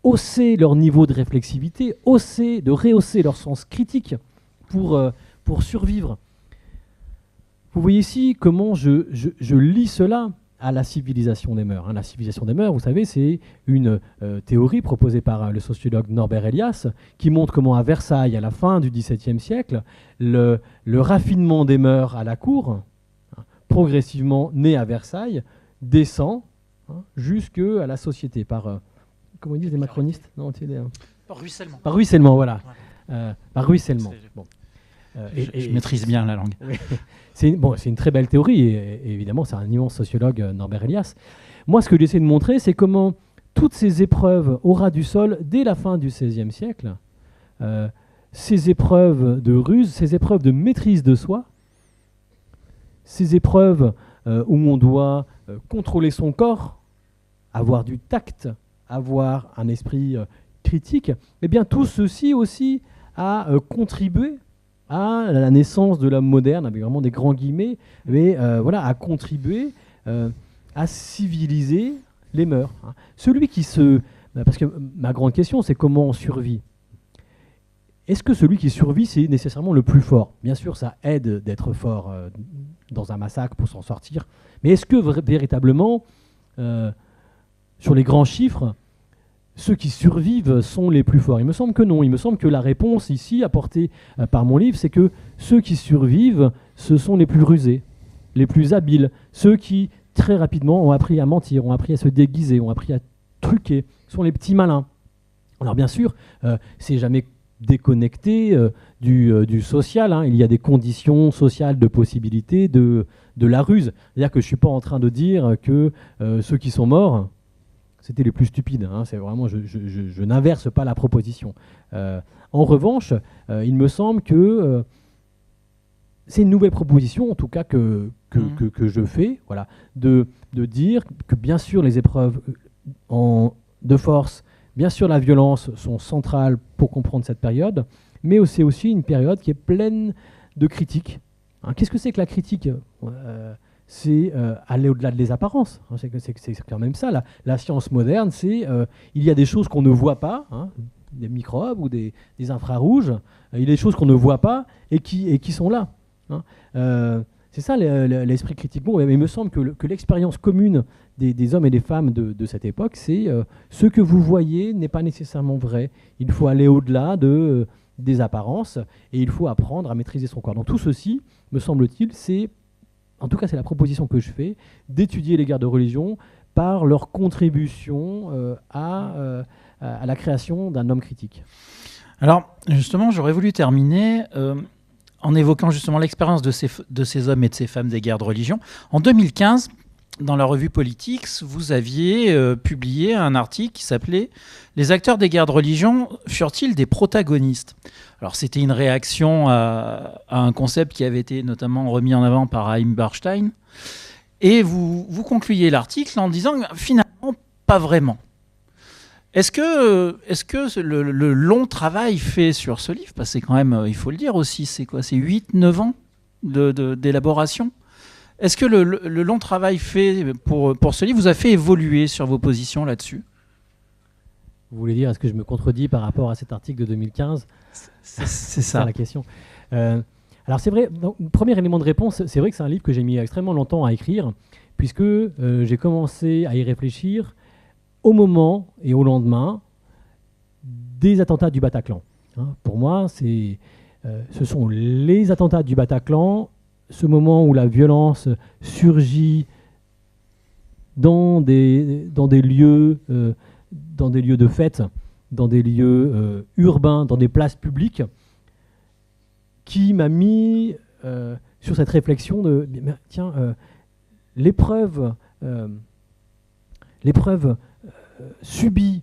hausser leur niveau de réflexivité, de rehausser leur sens critique pour survivre. Vous voyez ici comment je lis cela à la civilisation des mœurs. La civilisation des mœurs, vous savez, c'est une théorie proposée par le sociologue Norbert Elias qui montre comment à Versailles, à la fin du XVIIe siècle, le raffinement des mœurs à la cour, progressivement né à Versailles, descend jusqu'à la société par, comment ils disent les macronistes, non, Par ruissellement. Par ruissellement, voilà. Par ruissellement. Bon. Je maîtrise bien la langue. Oui. C'est une très belle théorie, et évidemment, c'est un immense sociologue, Norbert Elias. Moi, ce que j'essaie de montrer, c'est comment toutes ces épreuves au ras du sol, dès la fin du XVIe siècle, ces épreuves de ruse, ces épreuves de maîtrise de soi, ces épreuves où on doit contrôler son corps, avoir du tact, avoir un esprit critique, eh bien, tout ceci aussi a contribué à la naissance de l'homme moderne, avec vraiment des grands guillemets, mais a contribué à civiliser les mœurs. Celui qui parce que ma grande question, c'est comment on survit. Est-ce que celui qui survit, c'est nécessairement le plus fort? Bien sûr, ça aide d'être fort dans un massacre pour s'en sortir, mais est-ce que véritablement, sur les grands chiffres, ceux qui survivent sont les plus forts? Il me semble que non. Il me semble que la réponse ici apportée par mon livre, c'est que ceux qui survivent, ce sont les plus rusés, les plus habiles, ceux qui très rapidement ont appris à mentir, ont appris à se déguiser, ont appris à truquer, sont les petits malins. Alors bien sûr, c'est jamais déconnecté du social. Il y a des conditions sociales de possibilité de la ruse. C'est-à-dire que je ne suis pas en train de dire que ceux qui sont morts, c'était les plus stupides. C'est vraiment, je n'inverse pas la proposition. En revanche, il me semble que c'est une nouvelle proposition, en tout cas que je fais, voilà, de dire que bien sûr les épreuves de force, bien sûr la violence sont centrales pour comprendre cette période, mais c'est aussi une période qui est pleine de critiques. Qu'est-ce que c'est que la critique? C'est aller au-delà des apparences. C'est quand même ça. La science moderne, c'est il y a des choses qu'on ne voit pas, des microbes ou des infrarouges, il y a des choses qu'on ne voit pas et qui sont là. C'est ça l'esprit critique. Bon, il me semble que l'expérience commune des hommes et des femmes de cette époque, c'est ce que vous voyez n'est pas nécessairement vrai. Il faut aller au-delà des apparences et il faut apprendre à maîtriser son corps. Donc tout ceci, me semble-t-il, en tout cas, c'est la proposition que je fais, d'étudier les guerres de religion par leur contribution à la création d'un homme critique. Alors, justement, j'aurais voulu terminer en évoquant justement l'expérience de ces hommes et de ces femmes des guerres de religion. En 2015, dans la revue Politics, vous aviez publié un article qui s'appelait « Les acteurs des guerres de religion furent-ils des protagonistes ?» Alors, c'était une réaction à un concept qui avait été notamment remis en avant par Haïm Bernstein. Et vous concluiez l'article en disant « Finalement, pas vraiment ». Est-ce que le long travail fait sur ce livre, parce que c'est quand même, il faut le dire aussi, c'est quoi, c'est 8-9 ans d'élaboration. Est-ce que le long travail fait pour ce livre vous a fait évoluer sur vos positions là-dessus? Vous voulez dire, est-ce que je me contredis par rapport à cet article de 2015? C'est ça la question. Alors c'est vrai, donc, premier élément de réponse, c'est vrai que c'est un livre que j'ai mis extrêmement longtemps à écrire, puisque j'ai commencé à y réfléchir au moment et au lendemain des attentats du Bataclan. Pour moi, ce sont les attentats du Bataclan, ce moment où la violence surgit dans des lieux de fête, dans des lieux urbains, dans des places publiques, qui m'a mis sur cette réflexion de tiens, l'épreuve subie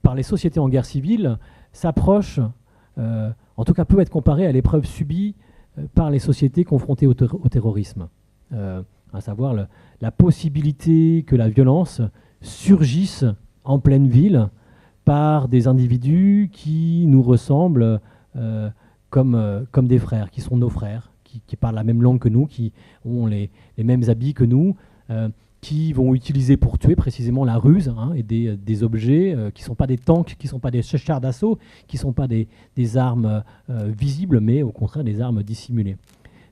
par les sociétés en guerre civile s'approche, en tout cas peut être comparée à l'épreuve subie par les sociétés confrontées au terrorisme. À savoir la possibilité que la violence surgisse en pleine ville par des individus qui nous ressemblent comme des frères, qui sont nos frères, qui parlent la même langue que nous, qui ont les mêmes habits que nous, qui vont utiliser pour tuer précisément la ruse et des objets qui ne sont pas des tanks, qui ne sont pas des chars d'assaut, qui ne sont pas des armes visibles, mais au contraire des armes dissimulées.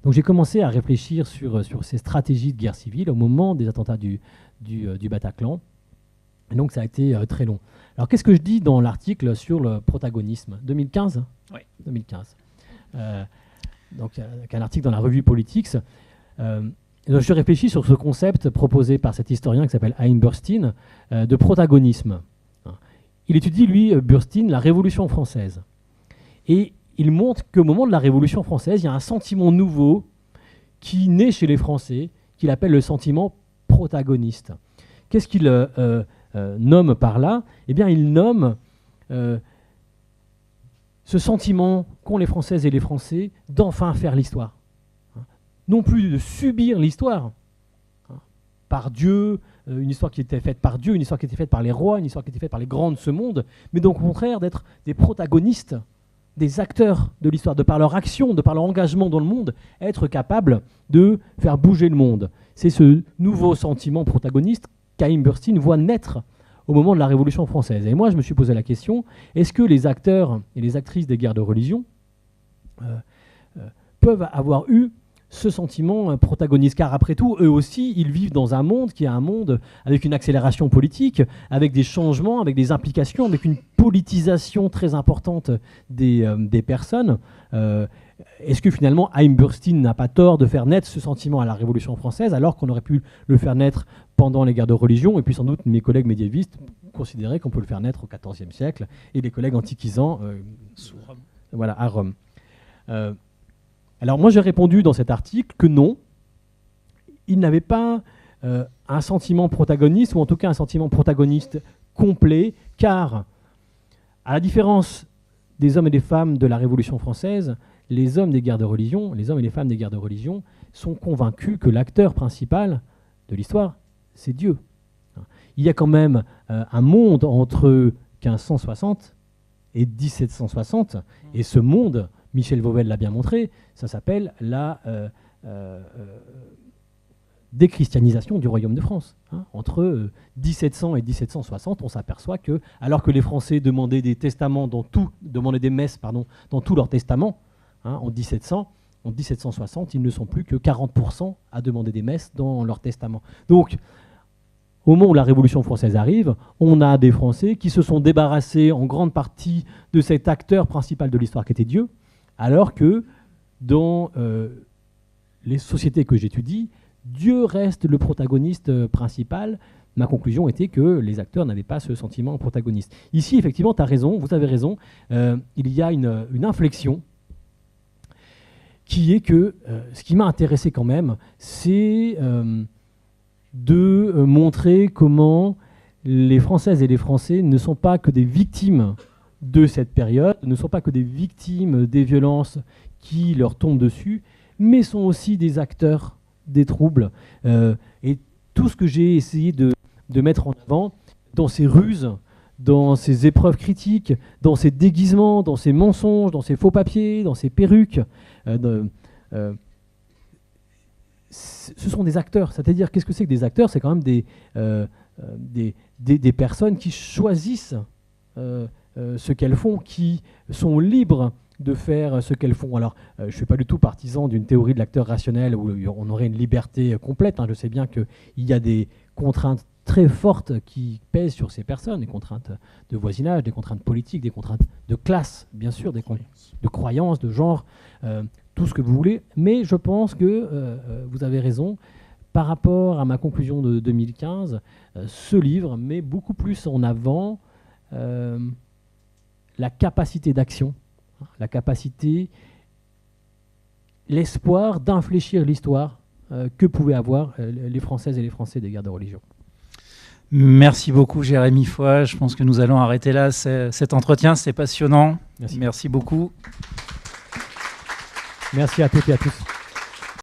Donc j'ai commencé à réfléchir sur ces stratégies de guerre civile au moment des attentats du Bataclan. Et donc ça a été très long. Alors qu'est-ce que je dis dans l'article sur le protagonisme 2015 Oui. 2015. Donc un article dans la revue Politics. Donc, je réfléchis sur ce concept proposé par cet historien qui s'appelle Haïm Bernstein de protagonisme. Il étudie, lui, Bernstein, la Révolution française. Et il montre qu'au moment de la Révolution française, il y a un sentiment nouveau qui naît chez les Français, qu'il appelle le sentiment protagoniste. Qu'est-ce qu'il nomme par là? Eh bien, il nomme ce sentiment qu'ont les Françaises et les Français d'enfin faire l'histoire. Non plus de subir l'histoire par Dieu, une histoire qui était faite par Dieu, une histoire qui était faite par les rois, une histoire qui était faite par les grands de ce monde, mais donc au contraire d'être des protagonistes, des acteurs de l'histoire, de par leur action, de par leur engagement dans le monde, être capables de faire bouger le monde. C'est ce nouveau sentiment protagoniste qu'Haïm Bernstein voit naître au moment de la Révolution française. Et moi, je me suis posé la question, est-ce que les acteurs et les actrices des guerres de religion peuvent avoir eu ce sentiment protagoniste, car après tout, eux aussi, ils vivent dans un monde qui est un monde avec une accélération politique, avec des changements, avec des implications, avec une politisation très importante des personnes. Est-ce que finalement, Haïm Bernstein n'a pas tort de faire naître ce sentiment à la Révolution française, alors qu'on aurait pu le faire naître pendant les guerres de religion, et puis sans doute mes collègues médiévistes considéraient qu'on peut le faire naître au XIVe siècle, et les collègues antiquisants voilà, à Rome. Alors moi j'ai répondu dans cet article que non, il n'avait pas un sentiment protagoniste, ou en tout cas un sentiment protagoniste complet, car à la différence des hommes et des femmes de la Révolution française, les hommes des guerres de religion, les hommes et les femmes des guerres de religion sont convaincus que l'acteur principal de l'histoire, c'est Dieu. Il y a quand même un monde entre 1560 et 1760, et ce monde, Michel Vauvel l'a bien montré, ça s'appelle la déchristianisation du royaume de France. Entre 1700 et 1760, on s'aperçoit que, alors que les Français demandaient des testaments demandaient des messes dans tous leurs testaments, en 1760, ils ne sont plus que 40% à demander des messes dans leur testament. Donc, au moment où la Révolution française arrive, on a des Français qui se sont débarrassés en grande partie de cet acteur principal de l'histoire qui était Dieu, alors que dans les sociétés que j'étudie, Dieu reste le protagoniste principal. Ma conclusion était que les acteurs n'avaient pas ce sentiment protagoniste. Ici, effectivement, tu as raison, vous avez raison, il y a une inflexion qui est que ce qui m'a intéressé quand même, c'est de montrer comment les Françaises et les Français ne sont pas que des victimes de cette période, ne sont pas que des victimes des violences qui leur tombent dessus, mais sont aussi des acteurs des troubles. Et tout ce que j'ai essayé de mettre en avant dans ces ruses, dans ces épreuves critiques, dans ces déguisements, dans ces mensonges, dans ces faux papiers, dans ces perruques, ce sont des acteurs. C'est-à-dire, qu'est-ce que c'est que des acteurs? C'est quand même des personnes qui choisissent ce qu'elles font, qui sont libres de faire ce qu'elles font. Alors, je ne suis pas du tout partisan d'une théorie de l'acteur rationnel où on aurait une liberté complète. Je sais bien qu'il y a des contraintes très fortes qui pèsent sur ces personnes, des contraintes de voisinage, des contraintes politiques, des contraintes de classe, bien sûr, de croyances, de genre, tout ce que vous voulez. Mais je pense que vous avez raison. Par rapport à ma conclusion de 2015, ce livre met beaucoup plus en avant la capacité d'action, la capacité, l'espoir d'infléchir l'histoire que pouvaient avoir les Françaises et les Français des guerres de religion. Merci beaucoup Jérémy Foix. Je pense que nous allons arrêter là cet entretien. C'est passionnant. Merci beaucoup. Merci à toutes et à tous.